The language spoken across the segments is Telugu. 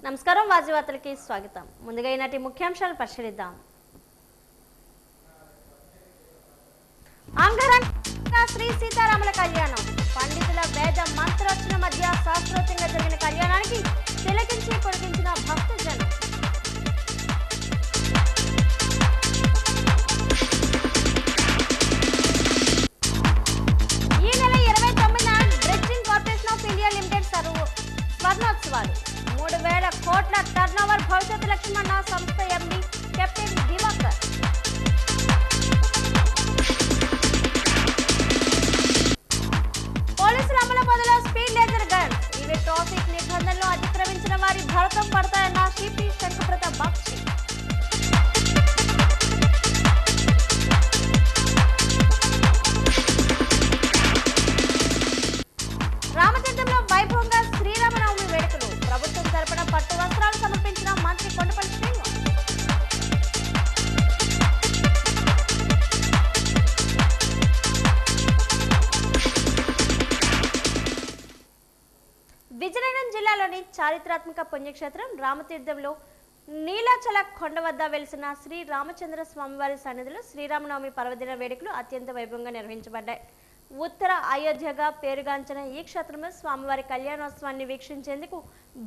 నమస్కారం వాజీవార్తలకి స్వాగతం. ముందుగా ఈనాటి ముఖ్యాంశాలు పరిశీలిద్దాం. అంగరంగ శ్రీ సీతారాముల కళ్యాణం. పండితుల వేద మంత్రోచ్చన మధ్య శాస్త్రోక్తంగా జరిగిన కళ్యాణానికి తిలకించి పొడిగించిన భక్తజనం. ఈ నెల 29న dredging corporation of India limited స్వర్ణోత్సవాలు. 3000 కోట్ల టర్నోవర్ భవిష్యత్తు లక్ష్యమన్న సంస్థ ఎండి కెప్టెన్ దివాకర్. పోలీసుల అమలు బదులు స్పీడ్ లేజర్ గన్. ఇవి ట్రాఫిక్ నిబంధనలు అతిక్రమించిన వారి భరతం పడతాయన్న సిపి శంకరప్రతాప్ బాక్షి. రామతీర్థంలో వైభవంగా శ్రీరామనవమి వేడుకలు. ప్రభుత్వం తరపున పట్టు వస్త్రాలు సమర్పించిన మంత్రి కొండపల్లి శ్రీనివాస్. విజయనగరం జిల్లాలోని చారిత్రాత్మక పుణ్యక్షేత్రం రామతీర్థంలో నీలాచల కొండ వద్ద వెలిసిన శ్రీ రామచంద్ర స్వామివారి సన్నిధిలో శ్రీరామనవమి పర్వదిన వేడుకలు అత్యంత వైభవంగా నిర్వహించబడ్డాయి. ఉత్తర అయోధ్యగా పేరుగాంచిన ఈ క్షేత్రంలో స్వామివారి కళ్యాణోత్సవాన్ని వీక్షించేందుకు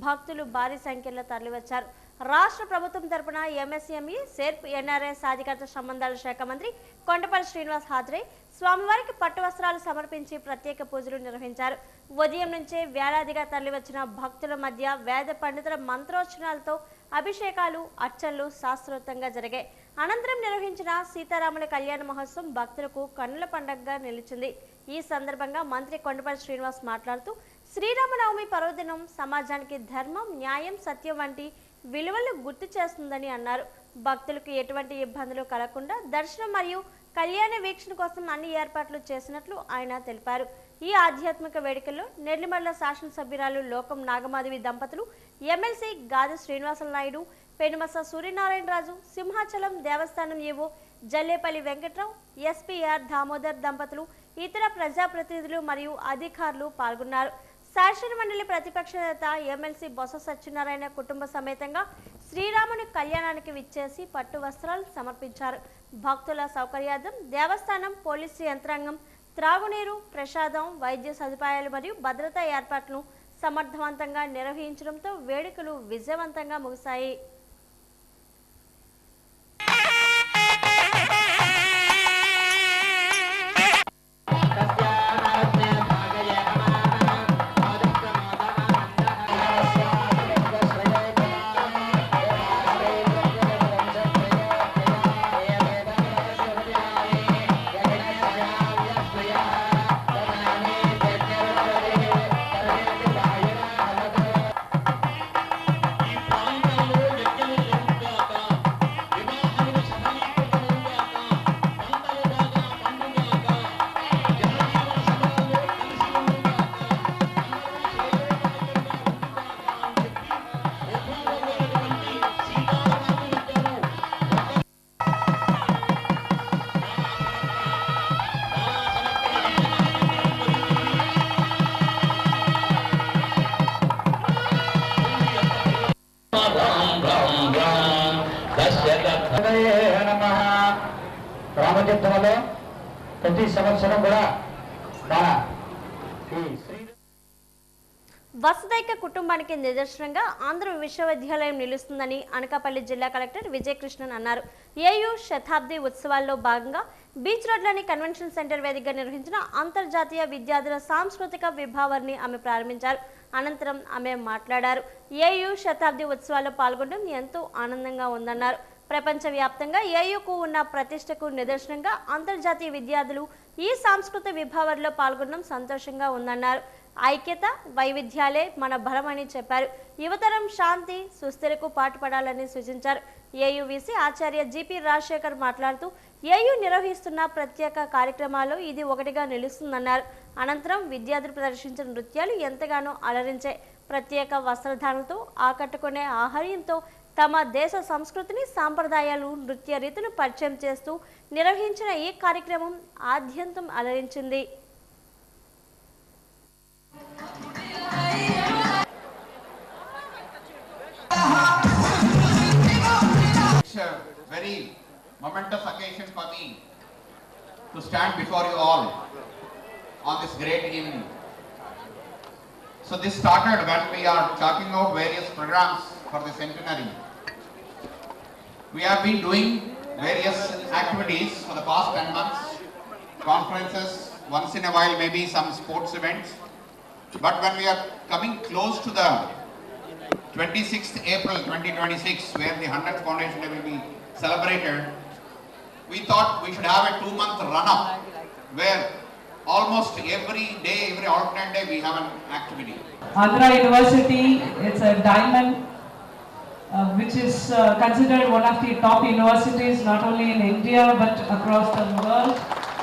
భక్తులు భారీ సంఖ్యలో తరలివచ్చారు. రాష్ట్ర ప్రభుత్వం తరపున ఎంఎస్ఎంఈ సెర్ప్ ఎన్ఆర్ఐ సాధికారత సంబంధాల శాఖ మంత్రి కొండపల్లి శ్రీనివాస్ హాజరై స్వామివారికి పట్టు వస్త్రాలు సమర్పించి ప్రత్యేక పూజలు నిర్వహించారు. ఉదయం నుంచే వేలాదిగా తరలివచ్చిన భక్తుల మధ్య వేద పండితుల మంత్రోచ్చరణలతో అభిషేకాలు అర్చనలు శాస్త్రోక్తంగా జరిగాయి. అనంతరం నిర్వహించిన సీతారాముల కళ్యాణ మహోత్సవం భక్తులకు కన్నుల పండుగగా నిలిచింది. ఈ సందర్భంగా మంత్రి కొండపల్లి శ్రీనివాస్ మాట్లాడుతూ శ్రీరామనవమి పర్వదినం సమాజానికి ధర్మం, న్యాయం, సత్యం వంటి విలువలు గుర్తు చేస్తుందని అన్నారు. భక్తులకు ఎటువంటి ఇబ్బందులు కలగకుండా దర్శనం మరియు కళ్యాణ వీక్షణ కోసం అన్ని ఏర్పాట్లు చేసినట్లు ఆయన తెలిపారు. ఈ ఆధ్యాత్మిక వేడుకల్లో నెల్లిమర్ల శాసనసభ్యురాలు లోకం నాగమాధవి దంపతులు, ఎమ్మెల్సీ గాది శ్రీనివాస నాయుడు, పెనుమస సూర్యనారాయణరాజు, సింహాచలం దేవస్థానం ఏవో జల్లేపల్లి వెంకట్రావు, ఎస్పీఆర్ దామోదర్ దంపతులు, ఇతర ప్రజాప్రతినిధులు మరియు అధికారులు పాల్గొన్నారు. శాసన మండలి ప్రతిపక్ష నేత ఎమ్మెల్సీ బొత్స సత్యనారాయణ కుటుంబ సమేతంగా శ్రీరాముని కళ్యాణానికి విచ్చేసి పట్టు వస్త్రాలు సమర్పించారు. భక్తుల సౌకర్యార్థం దేవస్థానం, పోలీసు యంత్రాంగం త్రాగునీరు, ప్రసాదం, వైద్య సదుపాయాలు మరియు భద్రతా ఏర్పాట్లను సమర్థవంతంగా నిర్వహించడంతో వేడుకలు విజయవంతంగా ముగిశాయి. రామతీర్థంలో ప్రతి సంవత్సరం కూడా వసుదైక కుటుంబానికి నిదర్శనంగా ఆంధ్ర విశ్వవిద్యాలయం నిలుస్తుందని అనకాపల్లి జిల్లా కలెక్టర్ విజయకృష్ణన్ అన్నారు. ఏయూ శతాబ్ది ఉత్సవాల్లో భాగంగా బీచ్ రోడ్లోని కన్వెన్షన్ సెంటర్ వేదికగా నిర్వహించిన అంతర్జాతీయ విద్యార్థుల సాంస్కృతిక విభావాన్ని ఆమె ప్రారంభించారు. అనంతరం ఆమె మాట్లాడారు. ఏయూ శతాబ్ది ఉత్సవాల్లో పాల్గొనడం ఎంతో ఆనందంగా ఉందన్నారు. ప్రపంచవ్యాప్తంగా ఏయూకు ఉన్న ప్రతిష్టకు నిదర్శనంగా అంతర్జాతీయ విద్యార్థులు ఈ సాంస్కృతిక విభావాల్లో పాల్గొనడం సంతోషంగా ఉందన్నారు. ఐక్యత, వైవిధ్యాలే మన బలమని చెప్పారు. యువతరం శాంతి, సుస్థిరకు పాటుపడాలని సూచించారు. ఏయూవీసీ ఆచార్య జిపి రాజశేఖర్ మాట్లాడుతూ ఏయూ నిర్వహిస్తున్న ప్రత్యేక కార్యక్రమాల్లో ఇది ఒకటిగా నిలుస్తుందన్నారు. అనంతరం విద్యార్థులు ప్రదర్శించిన నృత్యాలు ఎంతగానో అలరించాయి. ప్రత్యేక వస్త్రధారణతో ఆకట్టుకునే ఆహార్యంతో తమ దేశ సంస్కృతిని, సాంప్రదాయాలు, నృత్య రీతులు పరిచయం చేస్తూ నిర్వహించిన ఈ కార్యక్రమం ఆద్యంతం అలరించింది. momentous occasion for me to stand before you all on this great evening. So this started when we are talking about various programs for the centenary. We have been doing various activities for the past 10 months, conferences, once in a while maybe some sports events. But when we are coming close to the 26th April 2026, where the 100th Foundation Day will be celebrated, we thought we should have a 2-month run-up where almost every day, every alternate day, we have an activity. Andhra University, it's a diamond which is considered one of the top universities not only in India but across the world.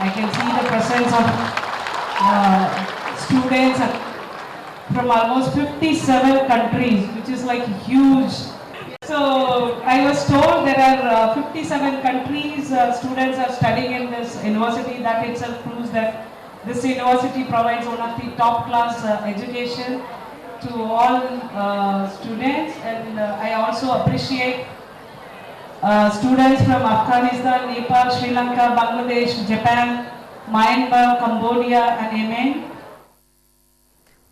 I can see the presence of students from almost 57 countries, which is like huge. So I was told there are 57 countries students are studying in this university. That itself proves that this university provides one of the top class education to all students, and I also appreciate students from Afghanistan, Nepal, Sri Lanka, Bangladesh, Japan, Myanmar, Cambodia and Yemen.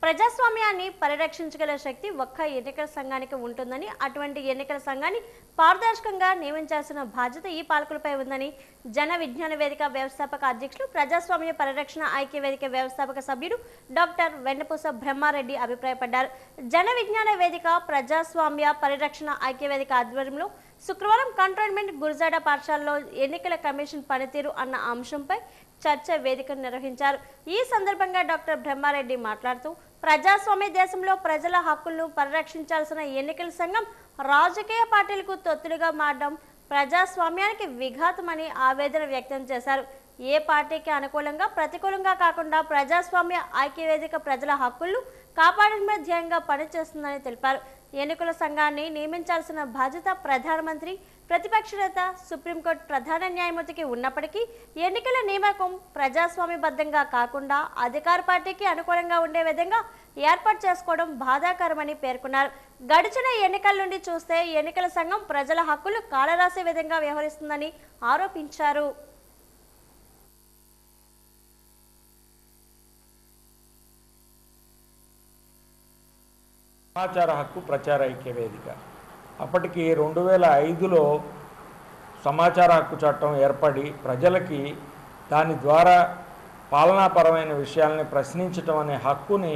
ప్రజాస్వామ్యాన్ని పరిరక్షించగల శక్తి ఒక్క ఎన్నికల సంఘానికి ఉంటుందని, అటువంటి ఎన్నికల సంఘాన్ని పారదర్శకంగా నియమించాల్సిన బాధ్యత ఈ పాలకులపై ఉందని జన విజ్ఞాన వేదిక వ్యవస్థాపక అధ్యక్షులు, ప్రజాస్వామ్య పరిరక్షణ ఐక్య వేదిక వ్యవస్థాపక సభ్యుడు డాక్టర్ వెన్నపూస బ్రహ్మారెడ్డి అభిప్రాయపడ్డారు. జన విజ్ఞాన వేదిక ప్రజాస్వామ్య పరిరక్షణ ఐక్య వేదిక ఆధ్వర్యంలో శుక్రవారం కంటోన్మెంట్ గురజాడ పాఠశాలలో ఎన్నికల కమిషన్ పనితీరు అన్న అంశంపై చర్చ వేదికను నిర్వహించారు. ఈ సందర్భంగా డాక్టర్ బ్రహ్మారెడ్డి మాట్లాడుతూ, ప్రజాస్వామ్య దేశంలో ప్రజల హక్కులను పరిరక్షించాల్సిన ఎన్నికల సంఘం రాజకీయ పార్టీలకు తొత్తులుగా మారడం ప్రజాస్వామ్యానికి విఘాతమని ఆవేదన వ్యక్తం చేశారు. ఏ పార్టీకి అనుకూలంగా ప్రతికూలంగా కాకుండా ప్రజాస్వామ్య ఐక్యవేదిక ప్రజల హక్కులను కాపాడడమే ధ్యేయంగా పనిచేస్తుందని తెలిపారు. ఎన్నికల సంఘాన్ని నియమించాల్సిన బాధ్యత ప్రధానమంత్రి, ప్రతిపక్ష నేత, సుప్రీంకోర్టు ప్రధాన న్యాయమూర్తికి ఉన్నప్పటికీ ఎన్నికల నియామకం ప్రజాస్వామ్యబద్ధంగా కాకుండా అధికార పార్టీకి అనుకూలంగా ఉండే విధంగా ఏర్పాటు చేసుకోవడం బాధాకరమని పేర్కొన్నారు. గడిచిన ఎన్నికల నుండి చూస్తే ఎన్నికల సంఘం ప్రజల హక్కులు కాలరాసే విధంగా వ్యవహరిస్తుందని ఆరోపించారు. సమాచార హక్కు ప్రచార ఐక్య వేదిక అప్పటికి 2005లో సమాచార హక్కు చట్టం ఏర్పడి ప్రజలకి దాని ద్వారా పాలనాపరమైన విషయాల్ని ప్రశ్నించడం అనే హక్కుని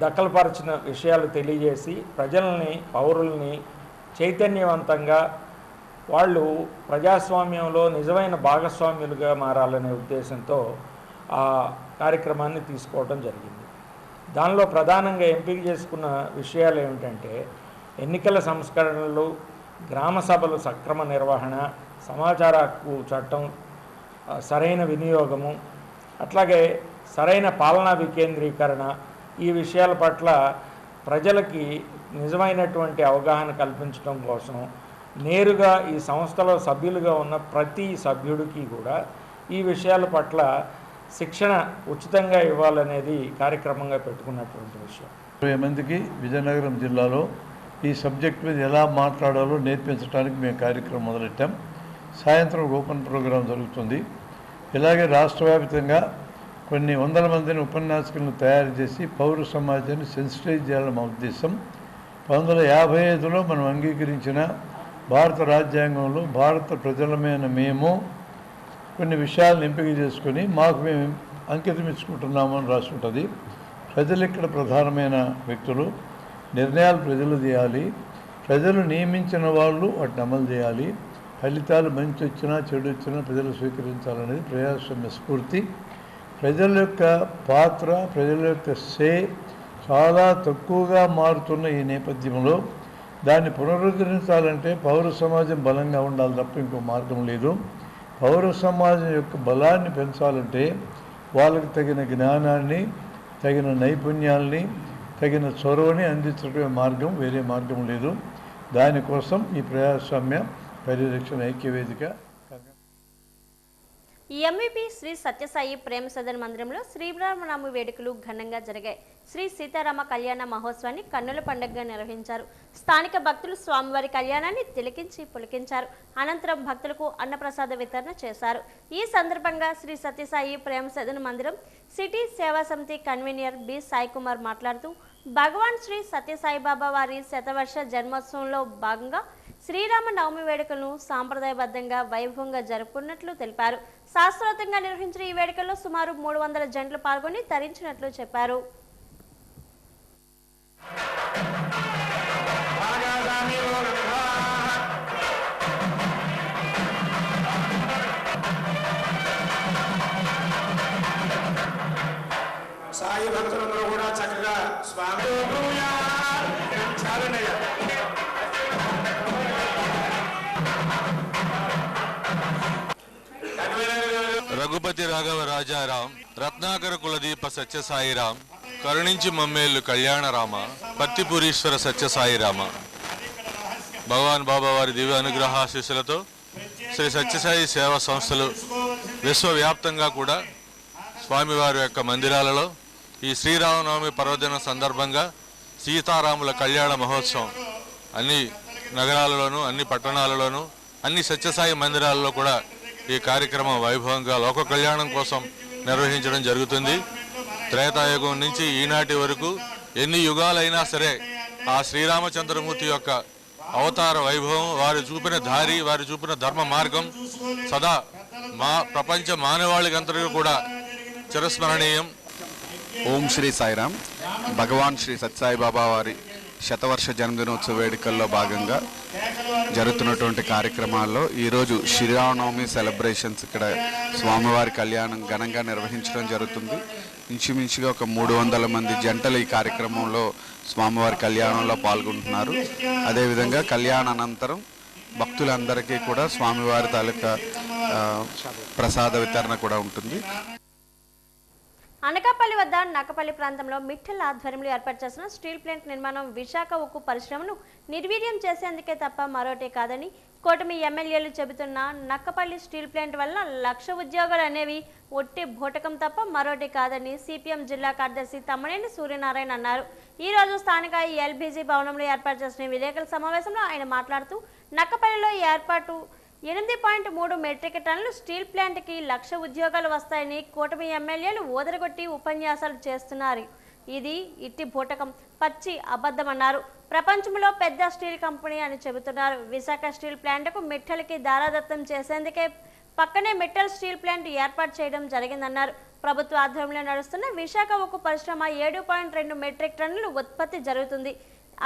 దఖలుపరిచిన విషయాలు తెలియజేసి ప్రజల్ని, పౌరుల్ని చైతన్యవంతంగా వాళ్ళు ప్రజాస్వామ్యంలో నిజమైన భాగస్వామ్యులుగా మారాలనే ఉద్దేశంతో ఆ కార్యక్రమాన్ని తీసుకోవడం జరిగింది. దానిలో ప్రధానంగా ఎంపిక చేసుకున్న విషయాలు ఏమిటంటే ఎన్నికల సంస్కరణలు, గ్రామ సభలు సక్రమ నిర్వహణ, సమాచార హక్కు చట్టం సరైన వినియోగము, అట్లాగే సరైన పాలనా వికేంద్రీకరణ, ఈ విషయాల పట్ల ప్రజలకి నిజమైనటువంటి అవగాహన కల్పించడం కోసం నేరుగా ఈ సంస్థలో సభ్యులుగా ఉన్న ప్రతి సభ్యుడికి కూడా ఈ విషయాల పట్ల శిక్షణ ఉచితంగా ఇవ్వాలనేది కార్యక్రమంగా పెట్టుకున్నటువంటి విషయం. 20 మందికి విజయనగరం జిల్లాలో ఈ సబ్జెక్ట్ మీద ఎలా మాట్లాడాలో నేర్పించడానికి మేము కార్యక్రమం మొదలెట్టాం. సాయంత్రం ఓపెన్ ప్రోగ్రాం జరుగుతుంది. ఇలాగే రాష్ట్ర వ్యాప్తంగా కొన్ని వందల మందిని ఉపన్యాసకులను తయారు చేసి పౌర సమాజాన్ని సెన్సిటైజ్ చేయాలని మా ఉద్దేశం. 1955లో మనం అంగీకరించిన భారత రాజ్యాంగంలో భారత ప్రజలమైన మేము కొన్ని విషయాలను ఎంపిక చేసుకొని మాకు మేము అంకితం ఇచ్చుకుంటున్నామని రాసి ఉంటుంది. ప్రజలు ఇక్కడ ప్రధానమైన వ్యక్తులు, నిర్ణయాలు ప్రజలు చేయాలి, ప్రజలు నియమించిన వాళ్ళు వాటిని అమలు చేయాలి, ఫలితాలు మంచి వచ్చినా చెడు వచ్చినా ప్రజలు స్వీకరించాలనేది ప్రజాస్వామ్య స్ఫూర్తి. ప్రజల యొక్క పాత్ర, ప్రజల యొక్క సే చాలా తక్కువగా మారుతున్న ఈ నేపథ్యంలో దాన్ని పునరుద్ధరించాలంటే పౌర సమాజం బలంగా ఉండాలి తప్ప ఇంకో మార్గం లేదు. పౌర సమాజం యొక్క బలాన్ని పెంచాలంటే వాళ్ళకి తగిన జ్ఞానాన్ని, తగిన నైపుణ్యాల్ని, తగిన చొరవని అందించడమే మార్గం, వేరే మార్గం లేదు. దానికోసం ఈ ప్రజాస్వామ్య పరిరక్షణ ఐక్యవేదిక ఎంవిపి శ్రీ సత్యసాయి ప్రేమ సదన్ మందిరంలో శ్రీరామనవమి వేడుకలు ఘనంగా జరిగాయి. శ్రీ సీతారామ కళ్యాణ మహోత్సవాన్ని కన్నుల పండుగగా నిర్వహించారు. స్థానిక భక్తులు స్వామివారి కళ్యాణాన్ని తిలకించి పులకించారు. అనంతరం భక్తులకు అన్నప్రసాద వితరణ చేశారు. ఈ సందర్భంగా శ్రీ సత్యసాయి ప్రేమ సదన్ మందిరం సిటీ సేవా సమితి కన్వీనర్ బి సాయి కుమార్ మాట్లాడుతూ భగవాన్ శ్రీ సత్యసాయిబాబా వారి శతవర్ష జన్మోత్సవంలో భాగంగా శ్రీరామ నవమి వేడుకలను సాంప్రదాయబద్ధంగా వైభవంగా జరుపుకున్నట్లు తెలిపారు. శాస్త్రోక్తంగా నిర్వహించిన ఈ వేడుకల్లో సుమారు 300 జంటలు పాల్గొని తరించినట్లు చెప్పారు. సాయి భక్తులందరూ కూడా చక్కగా స్వామి రఘుపతి రాఘవ రాజారాం రత్నాకర కులదీప సత్యసాయిరాం కరుణించి మమ్మేళ్ళు కళ్యాణరామ పత్తిపురీశ్వర సత్యసాయిరామ. భగవాన్ బాబా వారి దివ్య అనుగ్రహాశీస్సులతో శ్రీ సత్యసాయి సేవా సంస్థలు విశ్వవ్యాప్తంగా కూడా స్వామివారి యొక్క మందిరాలలో ఈ శ్రీరామనవమి పర్వదినం సందర్భంగా సీతారాముల కళ్యాణ మహోత్సవం అన్ని నగరాలలోనూ అన్ని పట్టణాలలోనూ అన్ని సత్యసాయి మందిరాలలో కూడా ఈ కార్యక్రమం వైభవంగా లోక కళ్యాణం కోసం నిర్వహించడం జరుగుతుంది. త్రేతాయుగం నుంచి ఈనాటి వరకు ఎన్ని యుగాలైనా సరే ఆ శ్రీరామచంద్రమూర్తి యొక్క అవతార వైభవం, వారు చూపిన దారి, వారు చూపిన ధర్మ మార్గం సదా ప్రపంచ మానవాళికంతటికీ కూడా చిరస్మరణీయం. ఓం శ్రీ సాయిరామ్. భగవాన్ శ్రీ సత్యసాయిబాబా వారి శతవర్ష జన్మదినోత్సవ వేడుకల్లో భాగంగా జరుగుతున్నటువంటి కార్యక్రమాల్లో ఈరోజు శ్రీరామనవమి సెలబ్రేషన్స్ ఇక్కడ స్వామివారి కళ్యాణం ఘనంగా నిర్వహించడం జరుగుతుంది. ఇంచుమించుగా ఒక 300 మంది జంటలు ఈ కార్యక్రమంలో స్వామివారి కళ్యాణంలో పాల్గొంటున్నారు. అదేవిధంగా కళ్యాణ అనంతరం భక్తులందరికీ కూడా స్వామివారి తాలూకా ప్రసాద వితరణ కూడా ఉంటుంది. అనకాపల్లి వద్ద నక్కపల్లి ప్రాంతంలో మిట్టల్ ఆధ్వర్యంలో ఏర్పాటు చేసిన స్టీల్ ప్లాంట్ నిర్మాణం విశాఖ ఉక్కు పరిశ్రమను నిర్వీర్యం చేసేందుకే తప్ప మరోటే కాదని కూటమి ఎమ్మెల్యేలు చెబుతున్న నక్కపల్లి స్టీల్ ప్లాంట్ వల్ల 1,00,000 ఉద్యోగాలు అనేవి ఒట్టి భూటకం తప్ప మరోటి కాదని సిపిఎం జిల్లా కార్యదర్శి తమ్మనేని సూర్యనారాయణ అన్నారు. ఈ రోజు స్థానిక ఎల్బీజీ భవనంలో ఏర్పాటు చేసిన విలేకరుల సమావేశంలో ఆయన మాట్లాడుతూ నక్కపల్లిలో ఏర్పాటు 8.3 మెట్రిక్ టన్నులు స్టీల్ ప్లాంట్కి 1,00,000 ఉద్యోగాలు వస్తాయని కూటమి ఎమ్మెల్యేలు ఓదరగొట్టి ఉపన్యాసాలు చేస్తున్నారు. ఇది ఇట్టి భూటకం, పచ్చి అబద్ధమన్నారు. ప్రపంచంలో పెద్ద స్టీల్ కంపెనీ అని చెబుతున్నారు. విశాఖ స్టీల్ ప్లాంట్కు మిట్టల్కి దారాదత్తం చేసేందుకే పక్కనే మిట్టల్ స్టీల్ ప్లాంట్ ఏర్పాటు చేయడం జరిగిందన్నారు. ప్రభుత్వ ఆధ్వర్యంలో నడుస్తున్న విశాఖ ఉక్కు పరిశ్రమ 7.2 మెట్రిక్ టన్నులు ఉత్పత్తి జరుగుతుంది.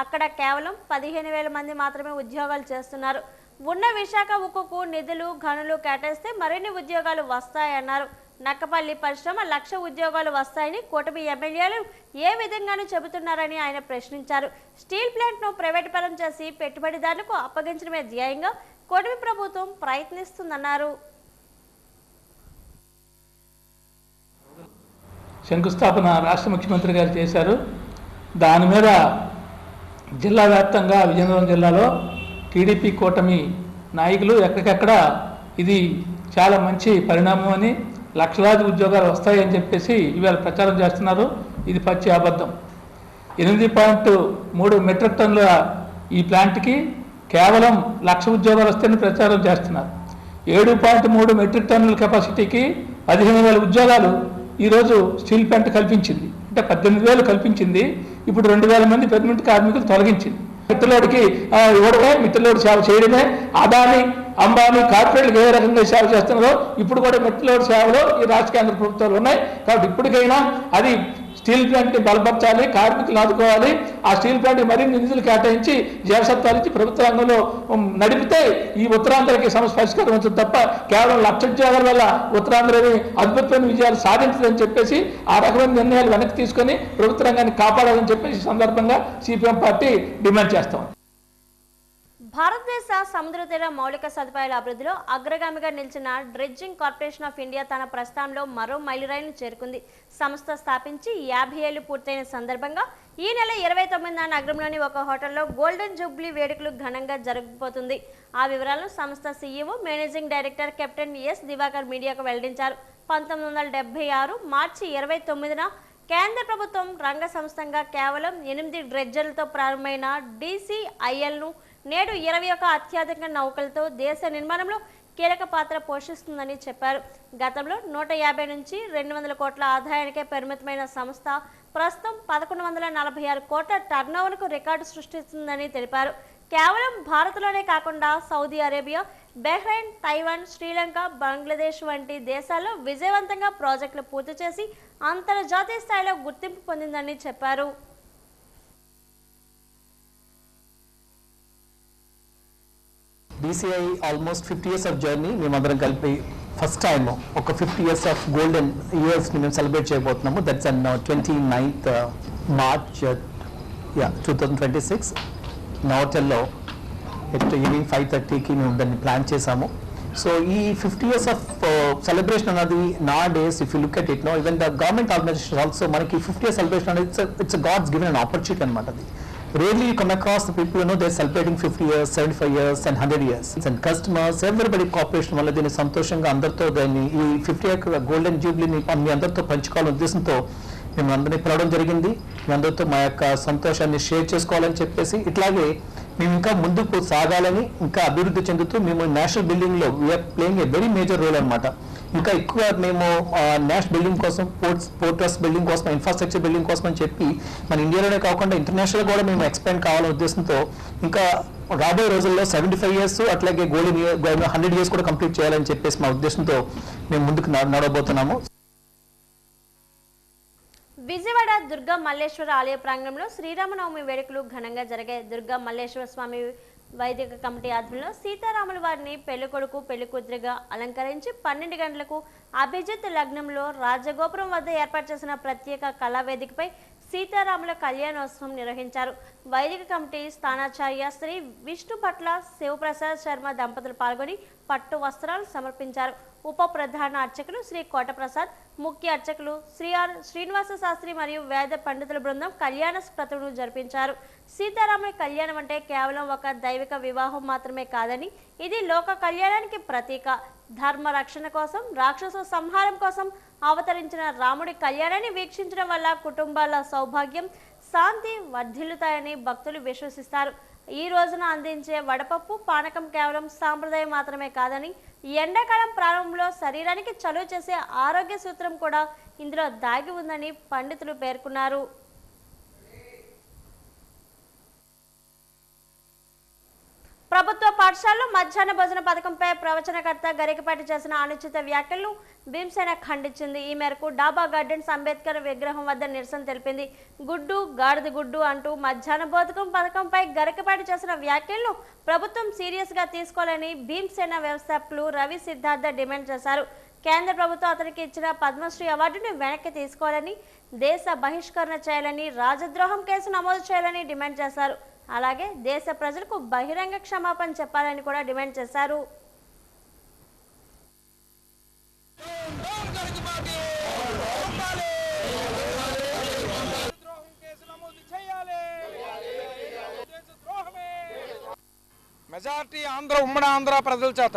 అక్కడ కేవలం 15,000 మంది మాత్రమే ఉద్యోగాలు చేస్తున్నారు. ఉన్న విశాఖ ఉక్కుకు నిధులు గనులు కేటాయిస్తే మరిన్ని ఉద్యోగాలు వస్తాయన్నారు. నక్కపల్లి పరిశ్రమ 1,00,000 ఉద్యోగాలు వస్తాయని కూటమి ఎమ్మెల్యేలు ఏ విధంగానూ చెబుతున్నారని ఆయన ప్రశ్నించారు. స్టీల్ ప్లాంట్ను ప్రైవేట్ పరం చేసి పెట్టుబడిదారులకు అప్పగించడమే ధ్యేయంగా కూటమి ప్రభుత్వం ప్రయత్నిస్తుందన్నారు. శంకుస్థాపన రాష్ట్ర ముఖ్యమంత్రి గారు చేశారు. దాని మీద జిల్లా వ్యాప్తంగా విజయనగరం జిల్లాలో టీడీపీ కూటమి నాయకులు ఎక్కడికెక్కడ ఇది చాలా మంచి పరిణామం అని, లక్షలాది ఉద్యోగాలు వస్తాయని చెప్పేసి ఇవాళ ప్రచారం చేస్తున్నారు. ఇది పచ్చి అబద్ధం. 8.3 మెట్రిక్ టన్నుల ఈ ప్లాంట్కి కేవలం 1,00,000 ఉద్యోగాలు వస్తాయని ప్రచారం చేస్తున్నారు. 7.3 మెట్రిక్ టన్నుల కెపాసిటీకి 15,000 ఉద్యోగాలు ఈరోజు స్టీల్ ప్లాంట్ కల్పించింది. అంటే 18,000 కల్పించింది. ఇప్పుడు 2,000 మంది పెర్మనెంట్ కార్మికులు తొలగించింది. మిత్రులోడికి ఇవ్వడమే, మిత్రులోడి సేవ చేయడమే. అదాని, అంబానీ, కార్పొరేట్లకు ఏ రకంగా సేవ చేస్తున్నారో ఇప్పుడు కూడా మిత్రులోడి సేవలో ఈ రాష్ట్ర కేంద్ర ప్రభుత్వాలు ఉన్నాయి. కాబట్టి ఇప్పటికైనా అది స్టీల్ ప్లాంట్ని బలపరచాలి, కార్మికులు ఆదుకోవాలి. ఆ స్టీల్ ప్లాంట్కి మరిన్ని నిధులు కేటాయించి జీవసత్వాలు ఇచ్చి ప్రభుత్వ రంగంలో నడిపితే ఈ ఉత్తరాంధ్రకి సమస్య పరిష్కారం అవుతుంది తప్ప కేవలం 1,00,000 ఉద్యోగాల వల్ల ఉత్తరాంధ్రని అద్భుతమైన విజయాలు సాధించదని చెప్పేసి ఆ రకమైన నిర్ణయాలు వెనక్కి తీసుకొని ప్రభుత్వ రంగాన్ని కాపాడాలని చెప్పేసి సందర్భంగా సిపిఎం పార్టీ డిమాండ్ చేస్తాం. భారతదేశ సముద్ర తీర మౌలిక సదుపాయాల అభివృద్ధిలో అగ్రగామిగా నిలిచిన డ్రెడ్జింగ్ కార్పొరేషన్ ఆఫ్ ఇండియా తన ప్రస్థానంలో మరో మైలురాయిని చేరుకుంది. సంస్థ స్థాపించి 50 ఏళ్లు పూర్తయిన సందర్భంగా ఈ నెల 29న నగరంలోని ఒక హోటల్లో గోల్డెన్ జూబ్లీ వేడుకలు ఘనంగా జరగబోతుంది. ఆ వివరాలను సంస్థ CEO managing director captain S Divakar మీడియాకు వెల్లడించారు. 1976 మార్చి 29న కేంద్ర ప్రభుత్వం రంగ సంస్థంగా కేవలం 8 డ్రెడ్జర్లతో ప్రారంభమైన DCILను నేడు 21 అత్యాధునిక నౌకలతో దేశ నిర్మాణంలో కీలక పాత్ర పోషిస్తుందని చెప్పారు. గతంలో 150 నుంచి 200 కోట్ల ఆదాయానికే పరిమితమైన సంస్థ ప్రస్తుతం 1146 కోట్ల టర్నోవర్కు రికార్డు సృష్టిస్తుందని తెలిపారు. కేవలం భారత్లోనే కాకుండా Saudi Arabia, Bahrain, Taiwan, Sri Lanka, Bangladesh వంటి దేశాల్లో విజయవంతంగా ప్రాజెక్టులు పూర్తి చేసి అంతర్జాతీయ స్థాయిలో గుర్తింపు పొందిందని చెప్పారు. DCI almost 50 years of journey మేమందరం కలిపి ఫస్ట్ టైం ఒక 50 years ఆఫ్ గోల్డెన్ ఇయర్స్ని మేము సెలబ్రేట్ చేయబోతున్నాము. దట్స్ ఆన్ 29th March 2026 హోటల్లో ఈవినింగ్ 5:30కి మేము దాన్ని ప్లాన్ చేసాము. సో ఈ 50 years ఆఫ్ సెలబ్రేషన్ అన్నది నా days if you look at it no even the government organisation also మనకి 50 years సెలబ్రేషన్ అనేది it's god's given an opportunity అనమాట. అది rarely you come across the people they're celebrating 50 years, 75 years and 100 years. And customers, everybody cooperation వల్ల దీన్ని సంతోషంగా అందరితో దాన్ని ఈ 50th గోల్డెన్ జూబ్లీని మీ అందరితో పంచుకోవాలనే ఉద్దేశంతో మేము అందరినీ పిలవడం జరిగింది. మీ అందరితో మా యొక్క సంతోషాన్ని షేర్ చేసుకోవాలని చెప్పేసి ఇట్లాగే మేము ఇంకా ముందుకు సాగాలని ఇంకా అభివృద్ధి చెందుతూ మేము నేషనల్ బిల్డింగ్లో we are playing a very major role అనమాట. ఇంకా ఎక్కువ మేము నేషనల్ బిల్డింగ్ కోసం పోర్ట్ ట్రస్ట్ బిల్డింగ్ కోసం ఇన్ఫ్రాస్ట్రక్చర్ బిల్డింగ్ కోసం అని చెప్పి మన ఇండియాలోనే కాకుండా ఇంటర్నేషనల్ కూడా మేము ఎక్స్పాండ్ కావాలనే ఉద్దేశంతో ఇంకా రాబోయే రోజుల్లో 75 years అట్లాగే గోల్డెన్ 100 years కూడా కంప్లీట్ చేయాలని చెప్పేసి మా ఉద్దేశంతో మేము ముందుకు నడవబోతున్నాము. విజయవాడ దుర్గా మల్లేశ్వర ఆలయ ప్రాంగణంలో శ్రీరామనవమి వేడుకలు ఘనంగా జరిగాయి. దుర్గా మల్లేశ్వర స్వామి వైదిక కమిటీ ఆధ్వర్యంలో సీతారాముల వారిని పెళ్లికొడుకు పెళ్లికూతురుగా అలంకరించి 12 గంటలకు అభిజిత్ లగ్నంలో రాజగోపురం వద్ద ఏర్పాటు చేసిన ప్రత్యేక కళావేదికపై సీతారాముల కళ్యాణోత్సవం నిర్వహించారు. వైదిక కమిటీ స్థానాచార్య శ్రీ విష్ణు పట్ల శివప్రసాద్ శర్మ దంపతులు పాల్గొని పట్టు వస్త్రాలు సమర్పించారు. ఉప ప్రధాన అర్చకులు శ్రీ కోటప్రసాద్, ముఖ్య అర్చకులు శ్రీనివాస శాస్త్రి మరియు వేద పండితుల బృందం కళ్యాణ క్రతువును జరిపించారు. సీతారాముల కళ్యాణం అంటే కేవలం ఒక దైవిక వివాహం మాత్రమే కాదని ఇది లోక కళ్యాణానికి ప్రతీక. ధర్మ రక్షణ కోసం, రాక్షస సంహారం కోసం అవతరించిన రాముడి కళ్యాణాన్ని వీక్షించడం వల్ల కుటుంబాల సౌభాగ్యం, శాంతి వర్ధిల్లుతాయని భక్తులు విశ్వసిస్తారు. ఈ రోజున అందించే వడపప్పు, పానకం కేవలం సాంప్రదాయం మాత్రమే కాదని ఎండాకాలం ప్రారంభంలో శరీరానికి చలువ చేసే ఆరోగ్య సూత్రం కూడా ఇందులో దాగి ఉందని పండితులు పేర్కొన్నారు. ప్రభుత్వ పాఠశాలలో మధ్యాహ్న భోజన పథకంపై ప్రవచనకర్త గరికపాటి చేసిన అనుచిత వ్యాఖ్యలను భీమసేన ఖండించింది. ఈ మేరకు డాబా గార్డెన్స్ అంబేద్కర్ విగ్రహం వద్ద నిరసన తెలిపింది. గుడ్డు గాడిద గుడ్డు అంటూ మధ్యాహ్న భోజనం పథకంపై గరికపాటి చేసిన వ్యాఖ్యలను ప్రభుత్వం సీరియస్ గా తీసుకోవాలని భీమసేన వ్యవస్థాపకులు రవి సిద్ధార్థ డిమాండ్ చేశారు. కేంద్ర ప్రభుత్వం అతనికి ఇచ్చిన పద్మశ్రీ అవార్డును వెనక్కి తీసుకోవాలని, దేశ బహిష్కరణ చేయాలని, రాజద్రోహం కేసు నమోదు చేయాలని డిమాండ్ చేశారు. అలాగే దేశ ప్రజలకు బహిరంగ క్షమాపణ చెప్పాలని కూడా డిమాండ్ చేశారు. మెజారిటీ ఉమ్మడి ఆంధ్ర ప్రజల చేత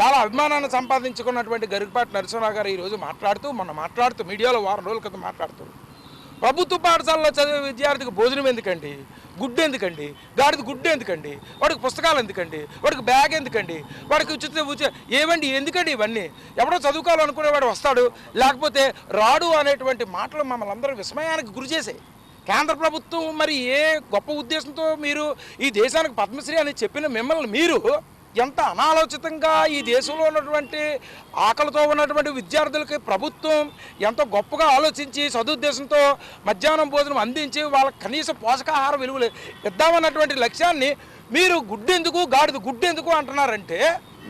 చాలా అభిమానాన్ని సంపాదించుకున్నటువంటి గరికపాటి నరసింహరావు గారు ఈరోజు మాట్లాడుతూ మీడియాలో వారం రోజుల క్రితం మాట్లాడుతూ ప్రభుత్వ పాఠశాలలో చదివే విద్యార్థికి భోజనం ఎందుకండి, గుడ్డు ఎందుకండి, గాడిద గుడ్డు ఎందుకండి, వాడికి పుస్తకాలు ఎందుకండి, వాడికి బ్యాగ్ ఎందుకండి, వాడికి ఏవండి ఎందుకండి ఇవన్నీ? ఎవడో చదువుకోవాలనుకునేవాడు వస్తాడు, లేకపోతే రాడు అనేటువంటి మాటలు మమ్మల్ని అందరూ విస్మయానికి గురి చేసాయి. కేంద్ర ప్రభుత్వం మరి ఏ గొప్ప ఉద్దేశంతో మీరు ఈ దేశానికి పద్మశ్రీ అని చెప్పిన మిమ్మల్ని మీరు ఎంత అనాలోచితంగా ఈ దేశంలో ఉన్నటువంటి ఆకలితో ఉన్నటువంటి విద్యార్థులకి ప్రభుత్వం ఎంతో గొప్పగా ఆలోచించి సదుద్దేశంతో మధ్యాహ్నం భోజనం అందించి వాళ్ళకి కనీస పోషకాహార విలువలు ఇద్దామన్నటువంటి లక్ష్యాన్ని మీరు గుడ్డెందుకు గాడిద గుడ్డెందుకు అంటున్నారంటే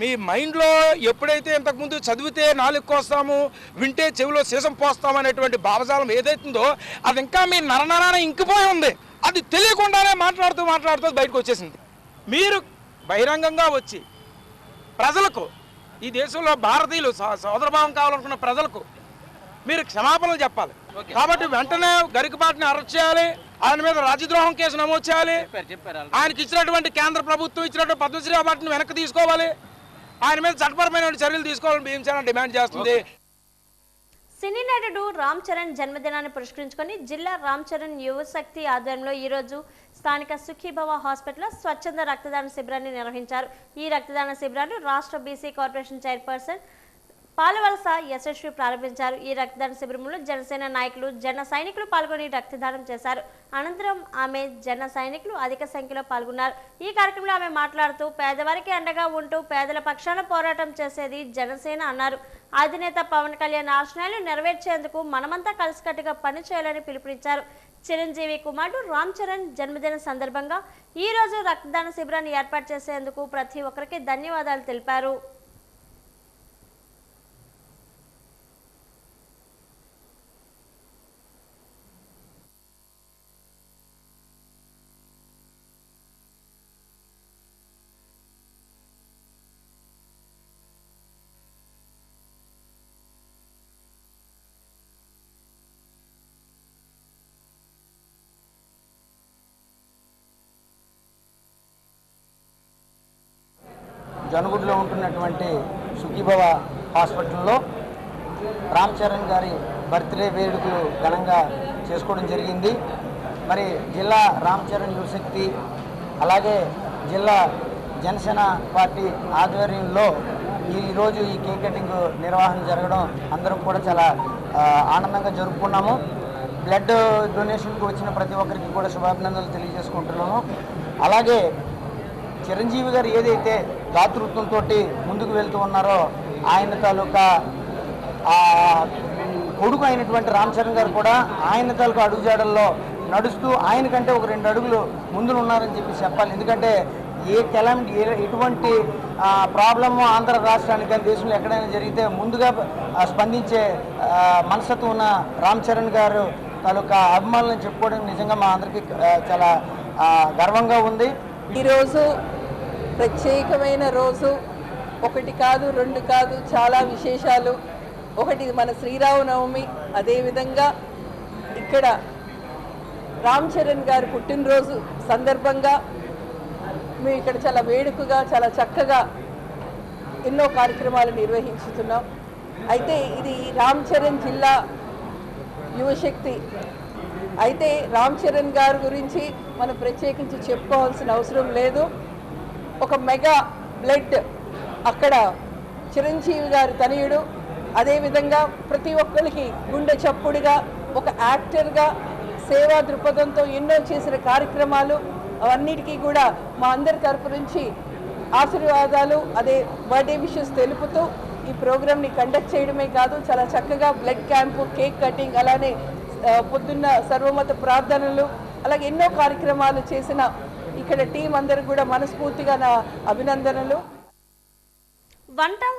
మీ మైండ్లో ఎప్పుడైతే ఇంతకుముందు చదివితే నాలుగు కోస్తాము, వింటే చెవిలో సీసం పోస్తామనేటువంటి భావజాలం ఏదైతుందో అది ఇంకా మీ నరనరాన ఇంకిపోయి ఉంది. అది తెలియకుండానే మాట్లాడుతూ బయటకు వచ్చేసింది. మీరు బహిరంగంగా వచ్చి ప్రజలకు, ఈ దేశంలో భారతీయులు సోదరభావం కావాలనుకున్న ప్రజలకు మీరు క్షమాపణలు చెప్పాలి. కాబట్టి వెంటనే గరికపాటిని అరెస్ట్ చేయాలి, ఆయన మీద రాజద్రోహం కేసు నమోదు చేయాలి, ఆయనకి ఇచ్చినటువంటి కేంద్ర ప్రభుత్వం ఇచ్చినటువంటి పద్మశ్రీ అవార్డును వెనక్కి తీసుకోవాలి, ఆయన మీద చట్టపరమైన చర్యలు తీసుకోవాలని భీమసేన డిమాండ్ చేస్తుంది. సినీ నటుడు రామ్ చరణ్ జన్మదినాన్ని పురస్కరించుకొని జిల్లా రామ్ చరణ్ యువశక్తి ఆధ్వర్యంలో ఈరోజు స్థానిక సుఖీభవ హాస్పిటల్లో స్వచ్ఛంద రక్తదాన శిబిరాన్ని నిర్వహించారు. ఈ రక్తదాన శిబిరాన్ని రాష్ట్ర BC corporation chairperson Palavalasa Yashasvi ప్రారంభించారు. ఈ రక్తదాన శిబిరంలో జనసేన నాయకులు, జన సైనికులు పాల్గొని రక్తదానం చేశారు. అనంతరం ఆమె జన సైనికులు అధిక సంఖ్యలో పాల్గొన్నారు. ఈ కార్యక్రమంలో ఆమె మాట్లాడుతూ పేదవారికి అండగా ఉంటూ పేదల పక్షాన పోరాటం చేసేది జనసేన అన్నారు. అధినేత పవన్ కళ్యాణ్ ఆశయాలు నెరవేర్చేందుకు మనమంతా కలిసికట్టుగా పనిచేయాలని పిలుపునిచ్చారు. చిరంజీవి కుమారుడు రామ్ చరణ్ జన్మదిన సందర్భంగా ఈ రోజు రక్తదాన శిబిరాన్ని ఏర్పాటు చేసేందుకు ప్రతి ఒక్కరికి ధన్యవాదాలు తెలిపారు. జనుగుడిలో ఉంటున్నటువంటి సుఖీభవ హాస్పిటల్లో రామ్ చరణ్ గారి బర్త్డే వేడుకలు ఘనంగా చేసుకోవడం జరిగింది. మరి జిల్లా రామ్ చరణ్ యువశక్తి అలాగే జిల్లా జనసేన పార్టీ ఆధ్వర్యంలో ఈరోజు ఈ కేక్ కటింగ్ నిర్వహణ జరగడం అందరం కూడా చాలా ఆనందంగా జరుపుకున్నాము. బ్లడ్ డొనేషన్కి వచ్చిన ప్రతి ఒక్కరికి కూడా శుభాభినందనలు తెలియజేసుకుంటున్నాము. అలాగే చిరంజీవి గారు ఏదైతే దాతృత్వంతో ముందుకు వెళ్తూ ఉన్నారో ఆయన తాలూకా కొడుకు అయినటువంటి రామ్ చరణ్ గారు కూడా ఆయన తాలూకా అడుగుజాడల్లో నడుస్తూ ఆయన కంటే ఒక 2 అడుగులు ముందు ఉన్నారని చెప్పాలి. ఎందుకంటే ఏ కెలామిటీ ఎటువంటి ప్రాబ్లము ఆంధ్ర రాష్ట్రానికి కానీ దేశంలో ఎక్కడైనా జరిగితే ముందుగా స్పందించే మనస్తత్వం ఉన్న రామ్ చరణ్ గారు తాలూకా అభిమానులను చెప్పుకోవడం నిజంగా మా అందరికీ చాలా గర్వంగా ఉంది. ఈరోజు ప్రత్యేకమైన రోజు, 1 కాదు 2 కాదు, చాలా విశేషాలు. ఒకటి మన శ్రీరామనవమి, అదేవిధంగా ఇక్కడ రామ్ చరణ్ గారి పుట్టినరోజు సందర్భంగా మేము ఇక్కడ చాలా వేడుకగా చాలా చక్కగా ఎన్నో కార్యక్రమాలు నిర్వహించుతున్నాం. అయితే ఇది రామ్ చరణ్ జిల్లా యువశక్తి. అయితే రామ్ చరణ్ గారి గురించి మనం ప్రత్యేకించి చెప్పుకోవాల్సిన అవసరం లేదు. ఒక మెగా బ్లడ్ అక్కడ చిరంజీవి గారి తనయుడు, అదేవిధంగా ప్రతి ఒక్కరికి గుండె చప్పుడుగా ఒక యాక్టర్గా సేవా దృక్పథంతో ఎన్నో చేసిన కార్యక్రమాలు, అవన్నిటికీ కూడా మా అందరి తరపు నుంచి ఆశీర్వాదాలు, అదే బర్త్డే విషెస్ తెలుపుతూ ఈ ప్రోగ్రామ్ని కండక్ట్ చేయడమే కాదు, చాలా చక్కగా బ్లడ్ క్యాంపు, కేక్ కటింగ్, అలానే పొద్దున్న సర్వమత ప్రార్థనలు, అలాగే ఎన్నో కార్యక్రమాలు చేసిన ఇక్కడ టీం అందరికి కూడా మనస్ఫూర్తిగా నా అభినందనలు. వంటం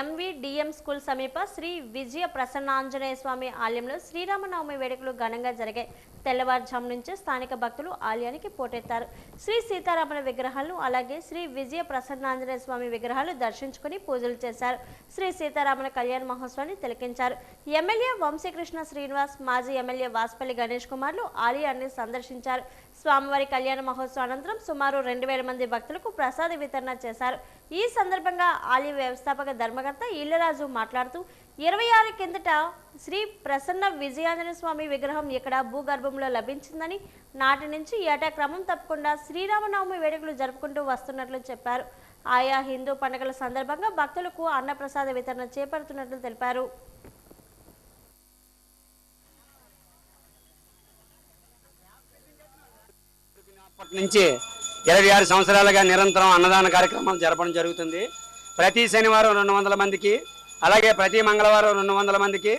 ఎంవిడిఎం స్కూల్ సమీప శ్రీ విజయ ప్రసన్నాంజనేయ స్వామి ఆలయంలో శ్రీరామనవమి వేడుకలు ఘనంగా జరిగాయి. తెల్లవారుజాము నుంచే స్థానిక భక్తులు ఆలయానికి పోటెత్తారు. శ్రీ సీతారాముల విగ్రహాలను అలాగే శ్రీ విజయ ప్రసన్నాంజనేయ స్వామి విగ్రహాలు దర్శించుకుని పూజలు చేశారు. శ్రీ సీతారాముల కళ్యాణ మహోత్సవాన్ని తిలకించారు. ఎమ్మెల్యే వంశీకృష్ణ శ్రీనివాస్, మాజీ ఎమ్మెల్యే వాసుపల్లి గణేష్ కుమార్లు ఆలయాన్ని సందర్శించారు. స్వామివారి కళ్యాణ మహోత్సవం అనంతరం సుమారు 2000 మంది భక్తులకు ప్రసాద వితరణ చేశారు. ఈ సందర్భంగా ఆలయ వ్యవస్థాపక ధర్మకర్త ఇళ్లరాజు మాట్లాడుతూ 26 కిందట శ్రీ ప్రసన్న విజయాంజనేయ స్వామి విగ్రహం ఇక్కడ భూగర్భంలో లభించిందని, నాటి నుంచి ఏటా క్రమం తప్పకుండా శ్రీరామనవమి వేడుకలు జరుపుకుంటూ వస్తున్నట్లు చెప్పారు. ఆయా హిందూ పండుగల సందర్భంగా భక్తులకు అన్నప్రసాద వితరణ చేపడుతున్నట్లు తెలిపారు. నుంచి 26 సంవత్సరాలుగా నిరంతరం అన్నదాన కార్యక్రమాలు జరపడం జరుగుతుంది. ప్రతి శనివారం 200 మందికి, అలాగే ప్రతి మంగళవారం 200 మందికి,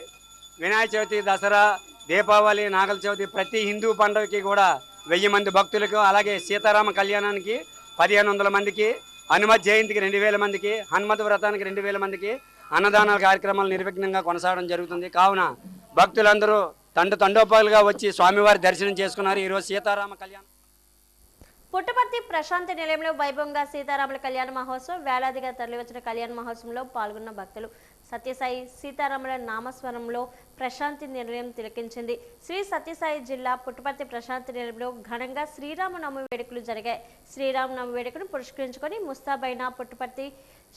వినాయక చవితి, దసరా, దీపావళి, నాగల చవితి ప్రతి హిందూ పండుగకి కూడా 1000 మంది భక్తులకు, అలాగే సీతారామ కళ్యాణానికి 1500 మందికి, హనుమత్ జయంతికి 2000 మందికి, హనుమత్ వ్రతానికి 2000 మందికి అన్నదానాల కార్యక్రమాలు నిర్విఘ్నంగా కొనసాగడం జరుగుతుంది. కావున భక్తులందరూ తండోపాలుగా వచ్చి స్వామివారి దర్శనం చేసుకున్నారు. ఈరోజు సీతారామ కళ్యాణం పుట్టపర్తి ప్రశాంతి నిలయంలో వైభవంగా సీతారాముల కళ్యాణ మహోత్సవం వేలాదిగా తరలివచ్చిన కళ్యాణ మహోత్సవంలో పాల్గొన్న భక్తులు సత్యసాయి సీతారాముల నామస్వరంలో ప్రశాంతి నిలయం తిలకించింది. శ్రీ సత్యసాయి జిల్లా పుట్టపర్తి ప్రశాంతి నిలయంలో ఘనంగా శ్రీరామనవమి వేడుకలు జరిగాయి. శ్రీరామనవమి వేడుకను పురస్కరించుకొని ముస్తాబైన పుట్టపర్తి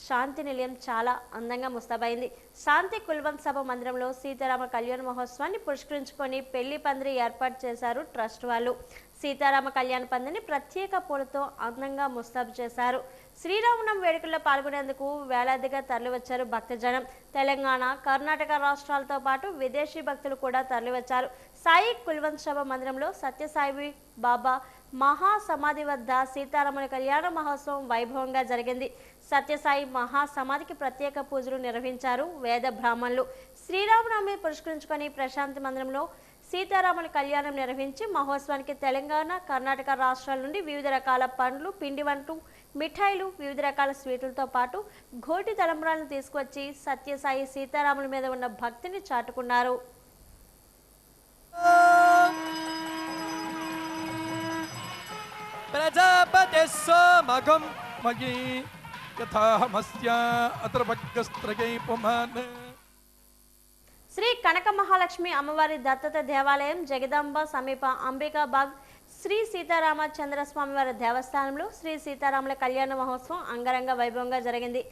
శాంతి నిలయం చాలా అందంగా ముస్తాబైంది. శాంతి కుల్వంత్ సభ మందిరంలో సీతారామ కళ్యాణ మహోత్సవాన్ని పురస్కరించుకొని పెళ్లి పందిరి ఏర్పాటు చేశారు ట్రస్ట్ వాళ్ళు. సీతారామ కళ్యాణ పందిరిని ప్రత్యేక పూలతో అందంగా ముస్తాబు చేశారు. శ్రీరామనవమి వేడుకల్లో పాల్గొనేందుకు వేలాదిగా తరలివచ్చారు భక్తజనం. తెలంగాణ, కర్ణాటక రాష్ట్రాలతో పాటు విదేశీ భక్తులు కూడా తరలివచ్చారు. సాయి కుల్వంత్ సభ మందిరంలో సత్యసాయి బాబా మహాసమాధి వద్ద సీతారాముల కళ్యాణ మహోత్సవం వైభవంగా జరిగింది. సత్యసాయి మహాసమాధికి ప్రత్యేక పూజలు నిర్వహించారు వేద బ్రాహ్మణులు. శ్రీరామనవమి పురస్కరించుకొని ప్రశాంతి మందిరంలో సీతారాముల కళ్యాణం నిర్వహించి మహోత్సవానికి తెలంగాణ, కర్ణాటక రాష్ట్రాల నుండి వివిధ రకాల పండ్లు, పిండి వంటలు, మిఠాయిలు, వివిధ రకాల స్వీటులతో పాటు ఘోటి తలంబ్రాలను తీసుకువచ్చి సత్యసాయి సీతారాముల మీద ఉన్న భక్తిని చాటుకున్నారు. ప్రజాపతి సోమగం మయి యథామస్య అత్రభగ్గస్త్రగై పుమాన్. శ్రీ కనక మహాలక్ష్మి అమ్మవారి దత్తత దేవాలయం జగదాంబ సమీప అంబికాబాగ్ శ్రీ సీతారామచంద్ర స్వామివారి దేవస్థానంలో శ్రీ సీతారాముల కళ్యాణ మహోత్సవం అంగరంగ వైభవంగా జరిగింది.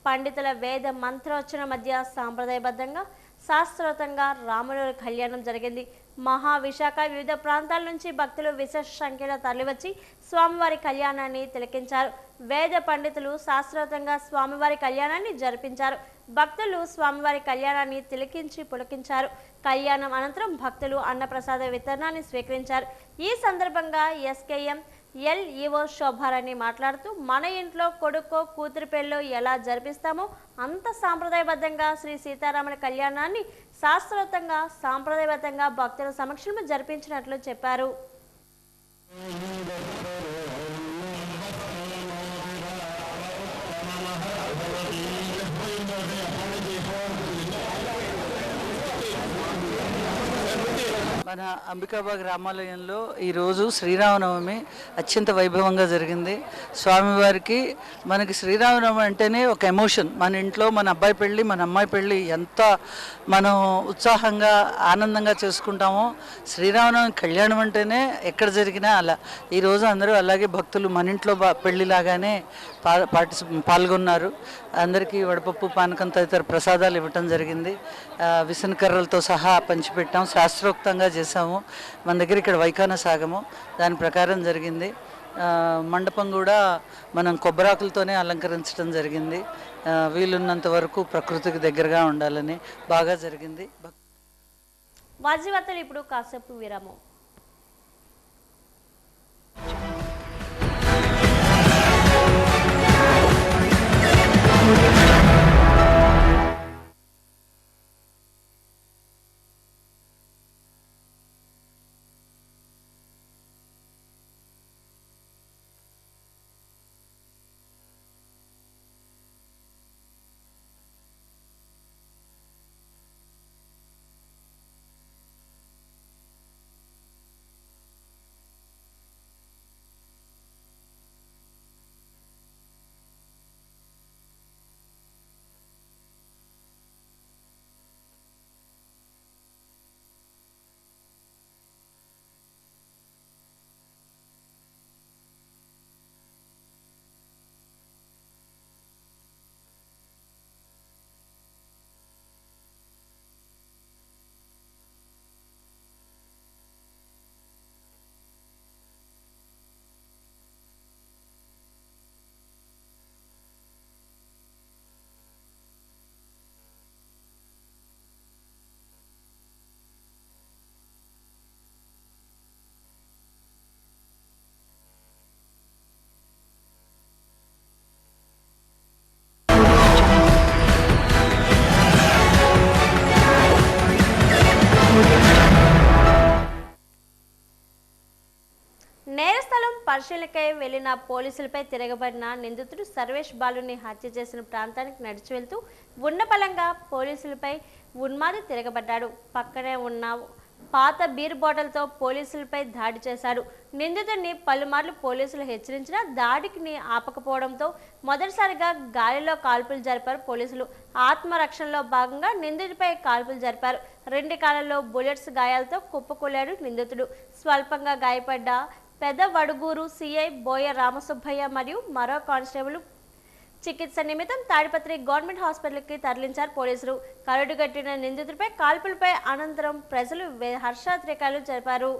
పండితుల వేద మంత్రోచ్చరణ మధ్య సాంప్రదాయబద్ధంగా శాస్త్రోక్తంగా రాముల కళ్యాణం జరిగింది. మహావిశాఖ వివిధ ప్రాంతాల నుంచి భక్తులు విశేష సంఖ్యలో తరలివచ్చి స్వామివారి కళ్యాణాన్ని తిలకించారు. వేద పండితులు శాస్త్రోక్తంగా స్వామివారి కళ్యాణాన్ని జరిపించారు. భక్తులు స్వామివారి కళ్యాణాన్ని తిలకించి పులకించారు. కళ్యాణం అనంతరం భక్తులు అన్నప్రసాద వితరణాన్ని స్వీకరించారు. ఈ సందర్భంగా ఎస్కేఎం ఎల్ఈఓ శోభారాణి మాట్లాడుతూ, మన ఇంట్లో కొడుకో కూతురు పెళ్ళో ఎలా జరిపిస్తామో అంత సాంప్రదాయబద్ధంగా శ్రీ సీతారాముల కళ్యాణాన్ని శాస్త్రోక్తంగా సాంప్రదాయబద్ధంగా భక్తుల సమక్షంలో జరిపించినట్లు చెప్పారు. మన అంబికాబాగ్ రామాలయంలో ఈరోజు శ్రీరామనవమి అత్యంత వైభవంగా జరిగింది. స్వామివారికి మనకి శ్రీరామనవమి అంటేనే ఒక ఎమోషన్. మన ఇంట్లో మన అబ్బాయి పెళ్ళి, మన అమ్మాయి పెళ్ళి ఎంత మనం ఉత్సాహంగా ఆనందంగా చేసుకుంటామో, శ్రీరామనవమి కళ్యాణం అంటేనే ఎక్కడ జరిగినా అలా. ఈరోజు అందరూ అలాగే భక్తులు మన ఇంట్లో పెళ్ళిలాగానే పాల్గొన్నారు. అందరికీ వడపప్పు, పానకం తదితర ప్రసాదాలు ఇవ్వటం జరిగింది. విసనకర్రలతో సహా పంచిపెట్టాం, శాస్త్రోక్తంగా చేసాము. మన దగ్గర ఇక్కడ వైఖాన సాగము, దాని ప్రకారం జరిగింది. మండపం కూడా మనం కొబ్బరాకులతోనే అలంకరించడం జరిగింది. వీలున్నంత వరకు ప్రకృతికి దగ్గరగా ఉండాలని బాగా జరిగింది. వాజీవార్తలు ఇప్పుడు కాసేపు విరామం. నేరస్థలం పరిశీలనకై వెళ్లిన పోలీసులపై తిరగబడిన నిందితుడు సర్వేష్ బాలుని హత్య చేసిన ప్రాంతానికి నడిచి వెళ్తూ ఉన్నపలంగా పోలీసులపై ఉన్మాది తిరగబడ్డాడు. పక్కనే ఉన్న పాత బీర్ బాటిల్తో పోలీసులపై దాడి చేశాడు. నిందితుడిని పలుమార్లు పోలీసులు హెచ్చరించినా దాడికి ఆపకపోవడంతో మొదటిసారిగా గాలిలో కాల్పులు జరిపారు పోలీసులు. ఆత్మరక్షణలో భాగంగా నిందితుడిపై కాల్పులు జరిపారు. 2 కాళ్ళలో బుల్లెట్స్ గాయాలతో కుప్పకూలాడు నిందితుడు. స్వల్పంగా గాయపడ్డ పెదవడుగూరు సిఐ బోయ రామసుబ్బయ్య మరియు మరో కానిస్టేబుల్ చికిత్స నిమిత్తం తాడిపత్రి గవర్నమెంట్ హాస్పిటల్కి తరలించారు పోలీసులు. కరడుగట్టిన నిందితుడిపై కాల్పులపై అనంతరం ప్రజలు హర్షాతిరేకాలు జరిపారు.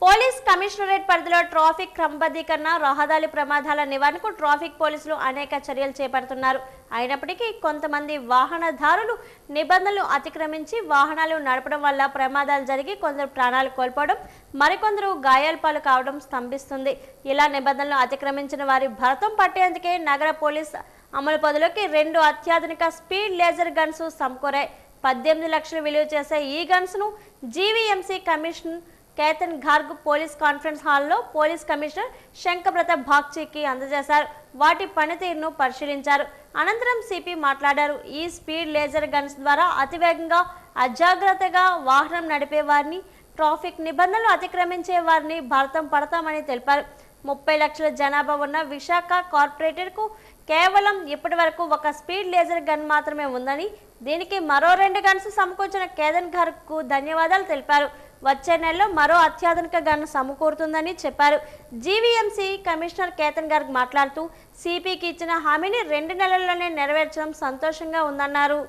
పోలీస్ కమిషనరేట్ పరిధిలో ట్రాఫిక్ క్రమబద్ధీకరణ, రహదారి ప్రమాదాల నివారణకు ట్రాఫిక్ పోలీసులు అనేక చర్యలు చేపడుతున్నారు. అయినప్పటికీ కొంతమంది వాహనదారులు నిబంధనలు అతిక్రమించి వాహనాలు నడపడం వల్ల ప్రమాదాలు జరిగి కొందరు ప్రాణాలు కోల్పోవడం, మరికొందరు గాయాల పాలు కావడం స్తంభిస్తుంది. ఇలా నిబంధనలు అతిక్రమించిన వారి భరతం పట్టేందుకే నగర పోలీస్ అమలు పదులోకి 2 అత్యాధునిక స్పీడ్ లేజర్ గన్స్ సమకూరాయి. 18 లక్షలు విలువ చేసే ఈ గన్స్ను GVMC commissioner Ketan Garg police conference హాల్లో పోలీస్ కమిషనర్ శంకబ్రత బాగ్చీకి అందజేశారు. వాటి పనితీరును పరిశీలించారు. అనంతరం సిపి మాట్లాడారు. ఈ స్పీడ్ లేజర్ గన్స్ ద్వారా అతివేగంగా అజాగ్రత్తగా వాహనం నడిపే వారిని, ట్రాఫిక్ నిబంధనలు అతిక్రమించే వారిని భరతం పడతామని తెలిపారు. 30 లక్షల జనాభా ఉన్న విశాఖ కార్పొరేటర్కు కేవలం ఇప్పటి వరకు ఒక స్పీడ్ లేజర్ గన్ మాత్రమే ఉందని, దీనికి మరో 2 గన్స్ సమకూర్చిన కేతన్ గార్గ్కు ధన్యవాదాలు తెలిపారు. వచ్చే నెలలో మరో అత్యాధునిక గన్ సమకూరుతుందని చెప్పారు. జీవీఎంసీ కమిషనర్ కేతన్ గార్గ్ మాట్లాడుతూ సిపికి ఇచ్చిన హామీని 2 నెలల్లోనే నెరవేర్చడం సంతోషంగా ఉందన్నారు.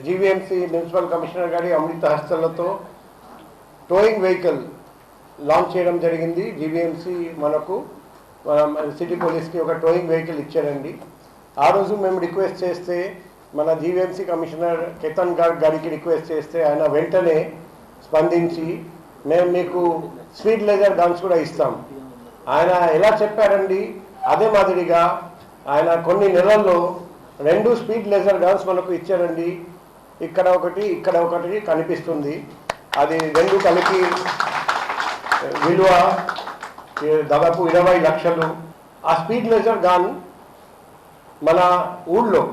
జీవీఎంసీ మున్సిపల్ కమిషనర్ గారి అమృత హస్తలతో టోయింగ్ వెహికల్ లాంచ్ చేయడం జరిగింది. జీవీఎంసీ మనకు సిటీ పోలీస్కి ఒక టోయింగ్ వెహికల్ ఇచ్చారండి. ఆ రోజు మేము రిక్వెస్ట్ చేస్తే, మన జీవీఎంసీ కమిషనర్ కేతన్ గార్గ్ గారికి రిక్వెస్ట్ చేస్తే ఆయన వెంటనే స్పందించి మేము మీకు స్పీడ్ లేజర్ గన్స్ కూడా ఇస్తాం. ఆయన ఎలా చెప్పారండి, అదే మాదిరిగా ఆయన కొన్ని నెలల్లో 2 స్పీడ్ లేజర్ గన్స్ మనకు ఇచ్చారండి. ఇక్కడ ఒకటి కనిపిస్తుంది. అది 2 కలిపి విలువ దాదాపు 20 లక్షలు. ఆ స్పీడ్ లేజర్ గన్ మన ఊళ్ళో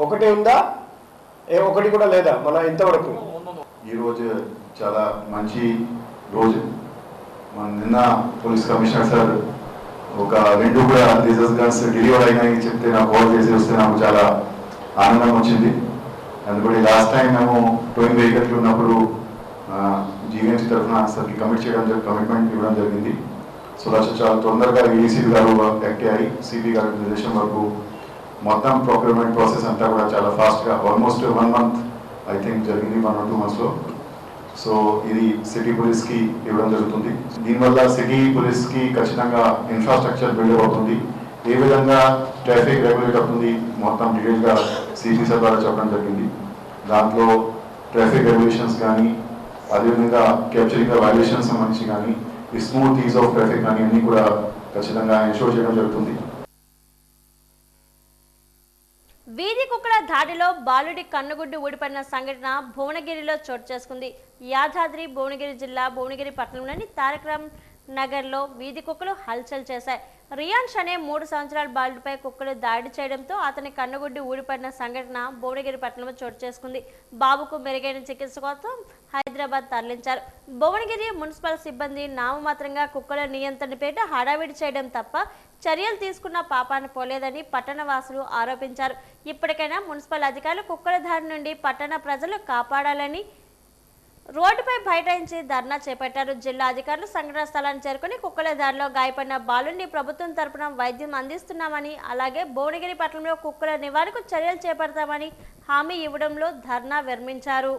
ఒకటే ఉందా, ఒకటి కూడా లేదా మన ఇంతవరకు? ఈరోజు చాలా మంచి రోజు. మన నిన్న పోలీస్ కమిషనర్ సార్ ఒక 2 కూడా లేజర్ గన్స్ డెలివర్ అయినాయని చెప్తే నాకు కాల్ చేసి వస్తే నాకు చాలా ఆనందం వచ్చింది. అందుకని లాస్ట్ టైం మేము టోయింగ్ వెహికల్కి ఉన్నప్పుడు జీవీఎంసీ తరఫున సార్కి కమిట్మెంట్ ఇవ్వడం జరిగింది. సో చాలా తొందరగా ఏసీపీ గారు యాక్ట్ అయ్యి సిపి గారి నిర్దేశం వరకు మొత్తం ప్రొక్యూర్మెంట్ ప్రాసెస్ అంతా కూడా చాలా ఫాస్ట్గా ఆల్మోస్ట్ 1 మంత్ ఐ థింక్ జరిగింది, 1 or 2 monthsలో. సో ఇది సిటీ పోలీస్కి ఇవ్వడం జరుగుతుంది. దీనివల్ల సిటీ పోలీస్కి ఖచ్చితంగా ఇన్ఫ్రాస్ట్రక్చర్ బిల్డ్ అవుతుంది. ఏ విధంగా ట్రాఫిక్ రెగ్యులేట్ అవుతుంది మొత్తం డీటెయిల్గా సిపి సార్ ద్వారా చెప్పడం జరిగింది. దాంట్లో ట్రాఫిక్ రెగ్యులేషన్స్ కానీ, అదేవిధంగా క్యాప్చరింగ్ వైలేషన్స్ సంబంధించి కానీ, ఈ స్మూత్ ఈజ్ ఆఫ్ ట్రాఫిక్ కానీ అన్నీ కూడా ఖచ్చితంగా ఎన్షూర్ చేయడం జరుగుతుంది. వీధి కుక్కల దాడిలో బాలుడి కన్నుగుడ్డు ఊడిపడిన సంఘటన భువనగిరిలో చోటు చేసుకుంది. యాదాద్రి భువనగిరి జిల్లా భువనగిరి పట్టణంలోని తారకరామ్ నగర్లో వీధి కుక్కలు హల్చల్ చేశాయి. రియాన్ష్ అనే 3 సంవత్సరాల బాలుడిపై కుక్కలు దాడి చేయడంతో అతని కన్నుగుడ్డు ఊడిపడిన సంఘటన భువనగిరి పట్టణంలో చోటు చేసుకుంది. బాబుకు మెరుగైన చికిత్స కోసం హైదరాబాద్ తరలించారు. భువనగిరి మున్సిపల్ సిబ్బంది నామమాత్రంగా కుక్కల నియంత్రణ పేట హడావిడి చేయడం తప్ప చర్యలు తీసుకున్న పాపాన పోలేదని పట్టణ వాసులు ఆరోపించారు. ఇప్పటికైనా మున్సిపల్ అధికారులు కుక్కల దాడి నుండి పట్టణ ప్రజలు కాపాడాలని రోడ్డుపై బైఠాయించి ధర్నా చేపట్టారు. జిల్లా అధికారులు సంఘటన స్థలాన్ని చేరుకుని కుక్కల దాడిలో గాయపడిన బాలుడిని ప్రభుత్వం తరపున వైద్యం అందిస్తున్నామని, అలాగే భువనగిరి పట్టణంలో కుక్కల నివారణకు చర్యలు చేపడతామని హామీ ఇవ్వడంలో ధర్నా విరమించారు.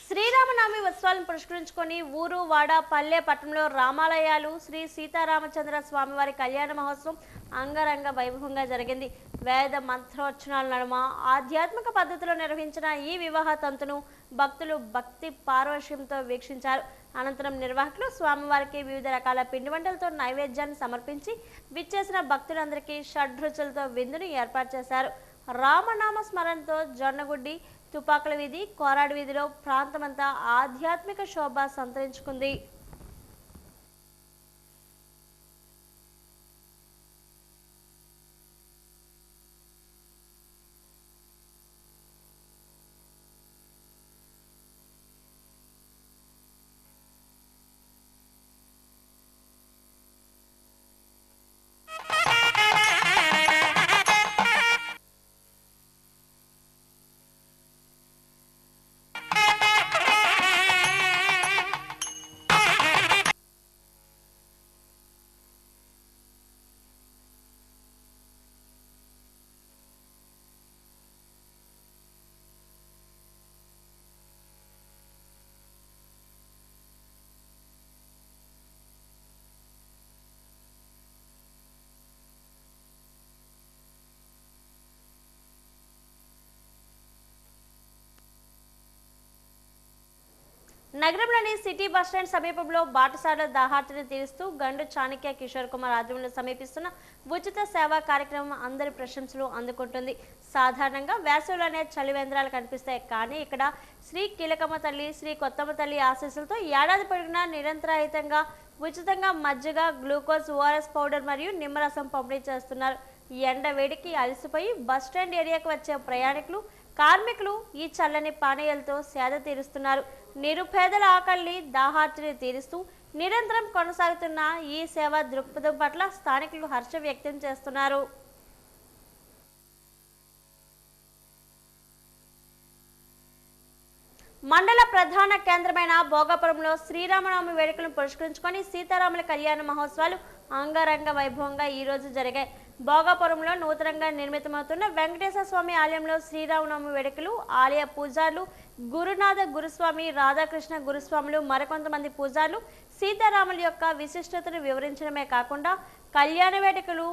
శ్రీరామనవమి ఉత్సవాలు ఉత్సవాలను పురస్కరించుకొని ఊరు వాడ పల్లె పట్టణంలో రామాలయాలు శ్రీ సీతారామచంద్ర స్వామివారి కళ్యాణ మహోత్సవం అంగరంగ వైభవంగా జరిగింది. వేద మంత్రోచ్చరణల నడుమ ఆధ్యాత్మిక పద్ధతిలో నిర్వహించిన ఈ వివాహ తంతును భక్తులు భక్తి పారవశ్యంతో వీక్షించారు. అనంతరం నిర్వాహకులు స్వామివారికి వివిధ రకాల పిండి వంటలతో నైవేద్యాన్ని సమర్పించి విచ్చేసిన భక్తులందరికీ షడ్రుచులతో విందును ఏర్పాటు చేశారు. రామనామ స్మరణతో జొన్నగుడ్డి, తుపాకుల వీధి, కోరాడు వీధిలో ప్రాంతమంతా ఆధ్యాత్మిక శోభ సంతరించుకుంది. నగరంలోని సిటీ బస్టాండ్ సమీపంలో బాటసార్ల దాహార్తిని తీరుస్తూ గండు చాణక్య కిషోర్ కుమార్ ఆధ్వర్యంలో సమీపిస్తున్న ఉచిత సేవా కార్యక్రమం అందరి ప్రశంసలు అందుకుంటుంది. సాధారణంగా వేసవిలోనే చలివేంద్రాలు కనిపిస్తాయి, కానీ ఇక్కడ శ్రీ కీలకమ్మ తల్లి, శ్రీ కొత్తమ్మ తల్లి ఆశీస్సులతో ఏడాది పొడిగినా నిరంతరహితంగా ఉచితంగా మజ్జిగ, గ్లూకోజ్, ఓఆర్ఎస్ పౌడర్ మరియు నిమ్మరసం పంపిణీ చేస్తున్నారు. ఎండ వేడికి అలసిపోయి బస్టాండ్ ఏరియాకు వచ్చే ప్రయాణికులు, కార్మికులు ఈ చల్లని పానీయాలతో సేద తీరుస్తున్నారు. నిరుపేదల ఆకలిని, దాహార్తిని తీరుస్తూ నిరంతరం కొనసాగుతున్న ఈ సేవా దృక్పథం పట్ల స్థానికులు హర్షం వ్యక్తం చేస్తున్నారు. మండల ప్రధాన కేంద్రమైన భోగాపురంలో శ్రీరామనవమి వేడుకలను పురస్కరించుకొని సీతారాముల కళ్యాణ మహోత్సవాలు అంగరంగ వైభవంగా ఈ రోజు జరిగాయి. భోగాపురంలో నూతనంగా నిర్మితమవుతున్న వెంకటేశ్వర స్వామి ఆలయంలో శ్రీరామనవమి వేడుకలు ఆలయ పూజారులు గురునాథ గురుస్వామి, రాధాకృష్ణ గురుస్వాములు, మరికొంతమంది పూజారులు సీతారాముల యొక్క విశిష్టతను వివరించడమే కాకుండా కళ్యాణ వేడుకలు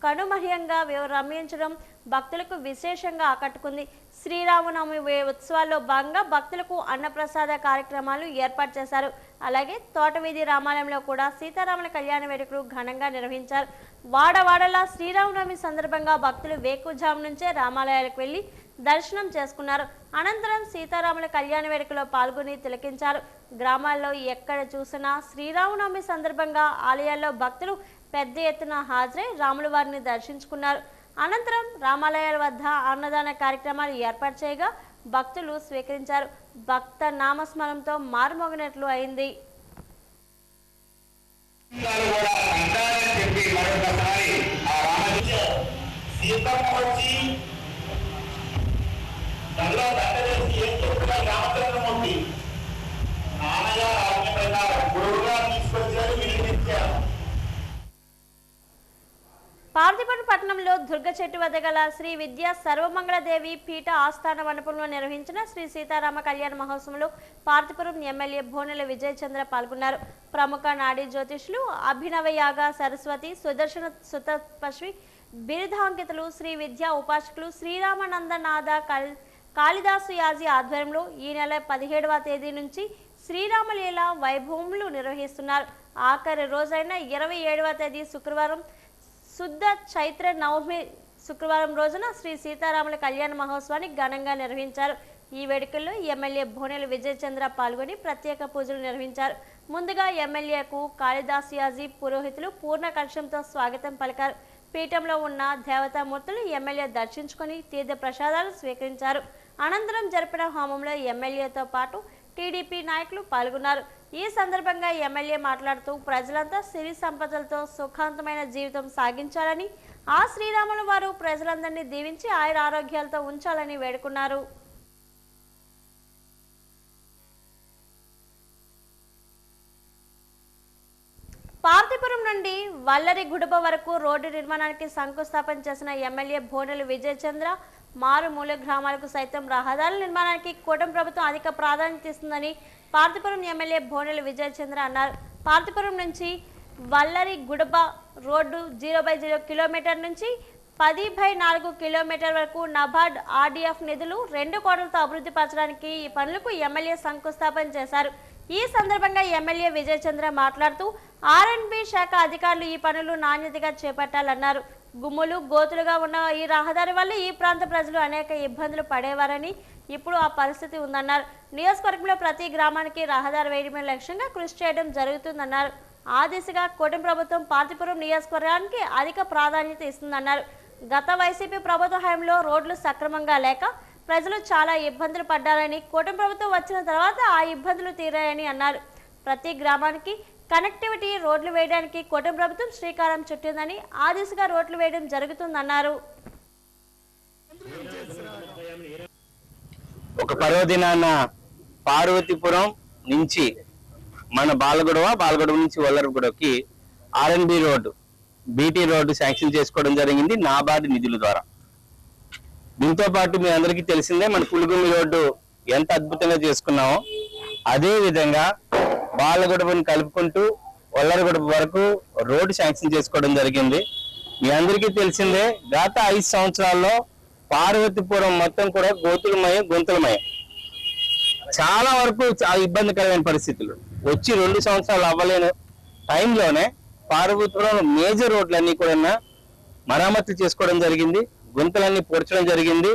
కనుమహ్యంగా రమ్యించడం భక్తులకు విశేషంగా ఆకట్టుకుంది. శ్రీరామనవమి ఉత్సవాల్లో భాగంగా భక్తులకు అన్నప్రసాద కార్యక్రమాలు ఏర్పాటు చేశారు. అలాగే తోటవీధి రామాలయంలో కూడా సీతారాముల కళ్యాణ వేడుకలు ఘనంగా నిర్వహించారు. వాడవాడలా శ్రీరామనవమి సందర్భంగా భక్తులు వేకుజాము నుంచే రామాలయాలకు వెళ్లి దర్శనం చేసుకున్నారు. అనంతరం సీతారాముల కళ్యాణ వేడుకలో పాల్గొని తిలకించారు. గ్రామాల్లో ఎక్కడ చూసినా శ్రీరామనవమి సందర్భంగా ఆలయాల్లో భక్తులు పెద్ద ఎత్తున హాజరై రాముల వారిని దర్శించుకున్నారు. అనంతరం రామాలయాల వద్ద అన్నదాన కార్యక్రమాలు ఏర్పాటు చేయగా భక్తులు స్వీకరించారు. భక్త నామస్మరణంతో మారుమోగినట్లు అయింది. పార్తిపురం పట్టణంలో దుర్గ చెట్టు వద్ద గల శ్రీ విద్యా సర్వమంగళదేవి పీఠ ఆస్థాన మండపంలో నిర్వహించిన శ్రీ సీతారామ కళ్యాణ మహోత్సవంలో పార్తిపురం ఎమ్మెల్యే భోనెల విజయ్ చంద్ర పాల్గొన్నారు. ప్రముఖ నాడీ జ్యోతిష్యులు అభినవ యాగ సరస్వతి సుదర్శన సుతపశ్వి బిరుదాంకితులు శ్రీ విద్యా ఉపాసకులు శ్రీరామనందనాథ కాళిదాసు యాజీ ఆధ్వర్యంలో ఈ నెల 17వ తేదీ నుంచి శ్రీరామలీల వైభవములు నిర్వహిస్తున్నారు. ఆఖరి రోజైన 27వ తేదీ శుక్రవారం శుద్ధ చైత్ర నవమి శుక్రవారం రోజున శ్రీ సీతారాముల కళ్యాణ మహోత్సవాన్ని ఘనంగా నిర్వహించారు. ఈ వేడుకల్లో ఎమ్మెల్యే భోనెల విజయ్ చంద్ర పాల్గొని ప్రత్యేక పూజలు నిర్వహించారు. ముందుగా ఎమ్మెల్యేకు కాళిదాసు యాజీ పురోహితులు పూర్ణ కలశంతో స్వాగతం పలికారు. పీఠంలో ఉన్న దేవతామూర్తులు ఎమ్మెల్యే దర్శించుకొని తీర్థ ప్రసాదాలు స్వీకరించారు. అనంతరం జరిపిన హోమంలో ఎమ్మెల్యేతో పాటు టీడీపీ నాయకులు పాల్గొన్నారు. ఈ సందర్భంగా ఎమ్మెల్యే మాట్లాడుతూ ప్రజలంతా సిరి సంపదలతో సుఖాంతమైన జీవితం సాగించాలని, ఆ శ్రీరాముల వారు ప్రజలందరినీ దీవించి ఆయుర ఆరోగ్యాలతో ఉంచాలని వేడుకున్నారు. పార్తిపురం నుండి వల్లరి గుడుబ వరకు రోడ్డు నిర్మాణానికి శంకుస్థాపన చేసిన ఎమ్మెల్యే భోనెల విజయ్ చంద్ర మారుమూల గ్రామాలకు సైతం రహదారుల నిర్మాణానికి కూటమి ప్రభుత్వం అధిక ప్రాధాన్యత ఇస్తుందని పార్తిపురం ఎమ్మెల్యే భోనెల విజయచంద్ర అన్నారు. పార్తిపురం నుంచి వల్లరి గుడబ రోడ్డు 0/0 కిలోమీటర్ నుంచి 10/4 కిలోమీటర్ వరకు నబార్డ్ ఆర్డీఎఫ్ నిధులు 2 కోట్లతో అభివృద్ధి పరచడానికి ఈ పనులకు ఎమ్మెల్యే శంకుస్థాపన చేశారు. ఈ సందర్భంగా ఎమ్మెల్యే విజయచంద్ర మాట్లాడుతూ ఆర్ఎండ్బి శాఖ అధికారులు ఈ పనులు నాణ్యతగా చేపట్టాలన్నారు. గుమ్ములు గోతులుగా ఉన్న ఈ రహదారి వల్ల ఈ ప్రాంత ప్రజలు అనేక ఇబ్బందులు పడేవారని ఇప్పుడు ఆ పరిస్థితి ఉందన్నారు. నియోజకవర్గంలో ప్రతి గ్రామానికి రహదారి వేయడమే లక్ష్యంగా కృషి చేయడం జరుగుతుందన్నారు. ఆ దిశగా కూటమి ప్రభుత్వం పార్తిపురం నియోజకవర్గానికి అధిక ప్రాధాన్యత ఇస్తుందన్నారు. గత వైసీపీ ప్రభుత్వ హయాంలో రోడ్లు సక్రమంగా లేక ప్రజలు చాలా ఇబ్బందులు పడ్డారని, కూటమి ప్రభుత్వం వచ్చిన తర్వాత ఆ ఇబ్బందులు తీరాయని అన్నారు. ప్రతి గ్రామానికి కనెక్టివిటీ రోడ్లు వేయడానికి కూటమి ప్రభుత్వం శ్రీకారం చుట్టిందని, ఆ దిశగా రోడ్లు వేయడం జరుగుతుందన్నారు. ఒక పర్వదినాన పార్వతీపురం నుంచి మన బాలగొడవ నుంచి వల్లరగూడకి RNB road BT road sanction చేసుకోవడం జరిగింది నాబార్డు నిధుల ద్వారా. దీంతో పాటు మీ అందరికీ తెలిసిందే మన పులిగుమ్మి రోడ్డు ఎంత అద్భుతంగా చేసుకున్నామో అదే విధంగా బాలగొడవని కలుపుకుంటూ వల్లరగూడ వరకు రోడ్డు శాంక్షన్ చేసుకోవడం జరిగింది. మీ అందరికీ తెలిసిందే గత 5 సంవత్సరాల్లో పార్వతీపురం మొత్తం కూడా గొంతులమయం చాలా వరకు ఇబ్బందికరమైన పరిస్థితులు వచ్చి 2 సంవత్సరాలు అవ్వలేని టైంలోనే పార్వతీపురం మేజర్ రోడ్లన్నీ కూడా మరమ్మతు చేసుకోవడం జరిగింది. గుంతలన్నీ పూడ్చడం జరిగింది.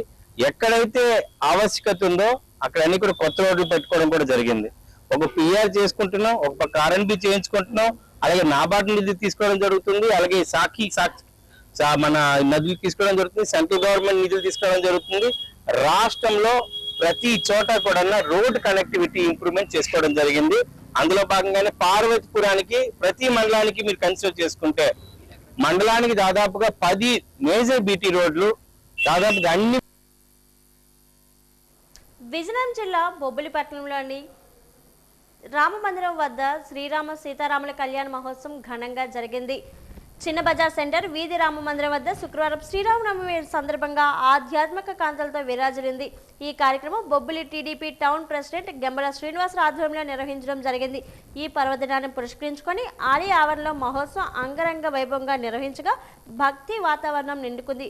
ఎక్కడైతే ఆవశ్యకత ఉందో అక్కడ అన్ని కూడా కొత్త రోడ్లు పెట్టుకోవడం కూడా జరిగింది. ఒక పిఆర్ చేసుకుంటున్నాం, ఒక పక్క ఆర్ఎన్బి చేయించుకుంటున్నాం, అలాగే నాబార్డు నిధులు తీసుకోవడం జరుగుతుంది, అలాగే మన నదులు తీసుకోవడం జరుగుతుంది, సెంట్రల్ గవర్నమెంట్ నిధులు తీసుకోవడం జరుగుతుంది. రాష్ట్రంలో ప్రతి చోట కూడా రోడ్ కనెక్టివిటీ ఇంప్రూవ్మెంట్ చేసుకోవడం జరిగింది. అందులో భాగంగానే పార్వతీపురానికి ప్రతి మండలానికి మీరు కన్సిడర్ చేసుకుంటే మండలానికి దాదాపుగా 10 మేజర్ బీటీ రోడ్లు దాదాపుగా అన్ని. విజయనగరం జిల్లా బొబ్బిలిపట్నంలోని రామమందిరం వద్ద శ్రీరామ సీతారాముల కళ్యాణ మహోత్సవం ఘనంగా జరిగింది. చిన్న బజార్ సెంటర్ వీధి రామమందిరం వద్ద శుక్రవారం శ్రీరామనవమి సందర్భంగా ఆధ్యాత్మిక కాంతలతో విరాజిల్లింది. ఈ కార్యక్రమం Bobbili TDP town president Gembala Srinivasarao ఆధ్వర్యంలో నిర్వహించడం జరిగింది. ఈ పర్వదినాన్ని పురస్కరించుకొని ఆలయ ఆవరణలో మహోత్సవం అంగరంగ వైభవంగా నిర్వహించగా భక్తి వాతావరణం నిండుకుంది.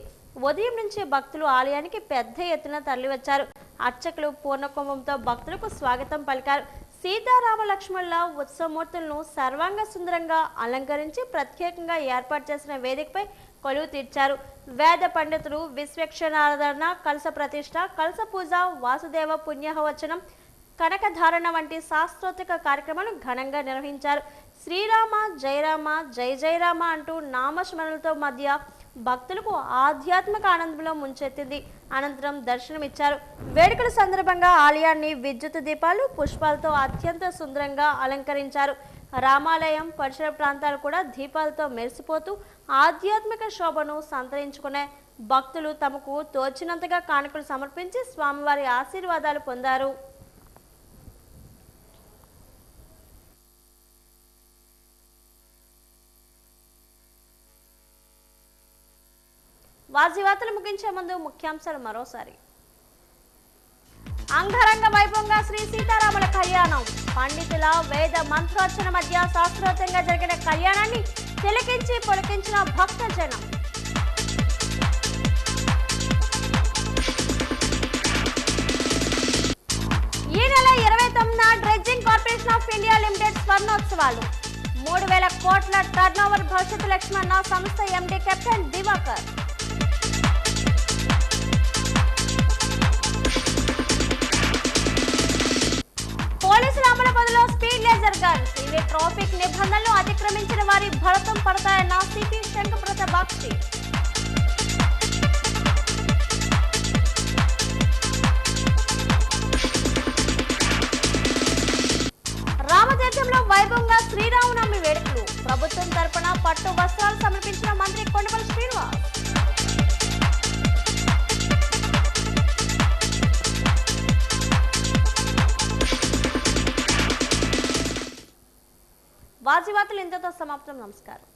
ఉదయం నుంచి భక్తులు ఆలయానికి పెద్ద ఎత్తున తరలివచ్చారు. అర్చకులు పూర్ణకుంభంతో భక్తులకు స్వాగతం పలికారు. సీతారామ లక్ష్మణుల ఉత్సవమూర్తులను సర్వాంగ సుందరంగా అలంకరించి ప్రత్యేకంగా ఏర్పాటు చేసిన వేదికపై కొలువు తీర్చారు. వేద పండితులు విశ్వక్షణారాధన, కలశ ప్రతిష్ట, కలశ పూజ, వాసుదేవ పుణ్యహవచనం, కనకధారణ వంటి శాస్త్రోక్త కార్యక్రమాలు ఘనంగా నిర్వహించారు. శ్రీరామ జయరామ జయ జయరామ అంటూ నామస్మరణలతో మధ్య భక్తులకు ఆధ్యాత్మిక ఆనందంలో ముంచెత్తింది. అనంతరం దర్శనమిచ్చారు. వేడుకల సందర్భంగా ఆలయాన్ని విద్యుత్ దీపాలు, పుష్పాలతో అత్యంత సుందరంగా అలంకరించారు. రామాలయం పరిసర ప్రాంతాలు కూడా దీపాలతో మెరిసిపోతూ ఆధ్యాత్మిక శోభను సంతరించుకునే భక్తులు తమకు తోచినంతగా కానుకలు సమర్పించి స్వామివారి ఆశీర్వాదాలు పొందారు. వార్తలు ముగించే ముందు ముఖ్యాంశాలు మరోసారి. అంగరంగ వైభవంగా శ్రీ సీతారాముల కళ్యాణం. పండితుల వేద మంత్రోచ్చరణ మధ్య శాస్త్రోక్తంగా జరిగిన కళ్యాణాన్ని తిలకించి పొలకించిన భక్తజనం. ఈ నెల 29న dredging corporation of India limited స్వర్ణోత్సవాలు. 3000 కోట్ల టర్నోవర్ భవిష్యత్తు లక్ష్యమన్న సంస్థ ఎండీ కెప్టెన్ దివాకర్. పోలీసుల అమలు బదులు స్పీడ్ లేజర్ గన్. ఇవి ట్రాఫిక్ నిబంధనలు అతిక్రమించిన వారి భరతం పడతాయన్న సిపి శంకరప్రసాద్ బాక్షి. రామతీర్థంలో వైభవంగా శ్రీరామనవమి వేడుకలు. ప్రభుత్వం తరపున పట్టు వస్త్రాలు సమర్పించిన మంత్రి కొండపల్లి శ్రీనివాస్. వార్తలు ఇంతతో సమాప్తం. నమస్కారం.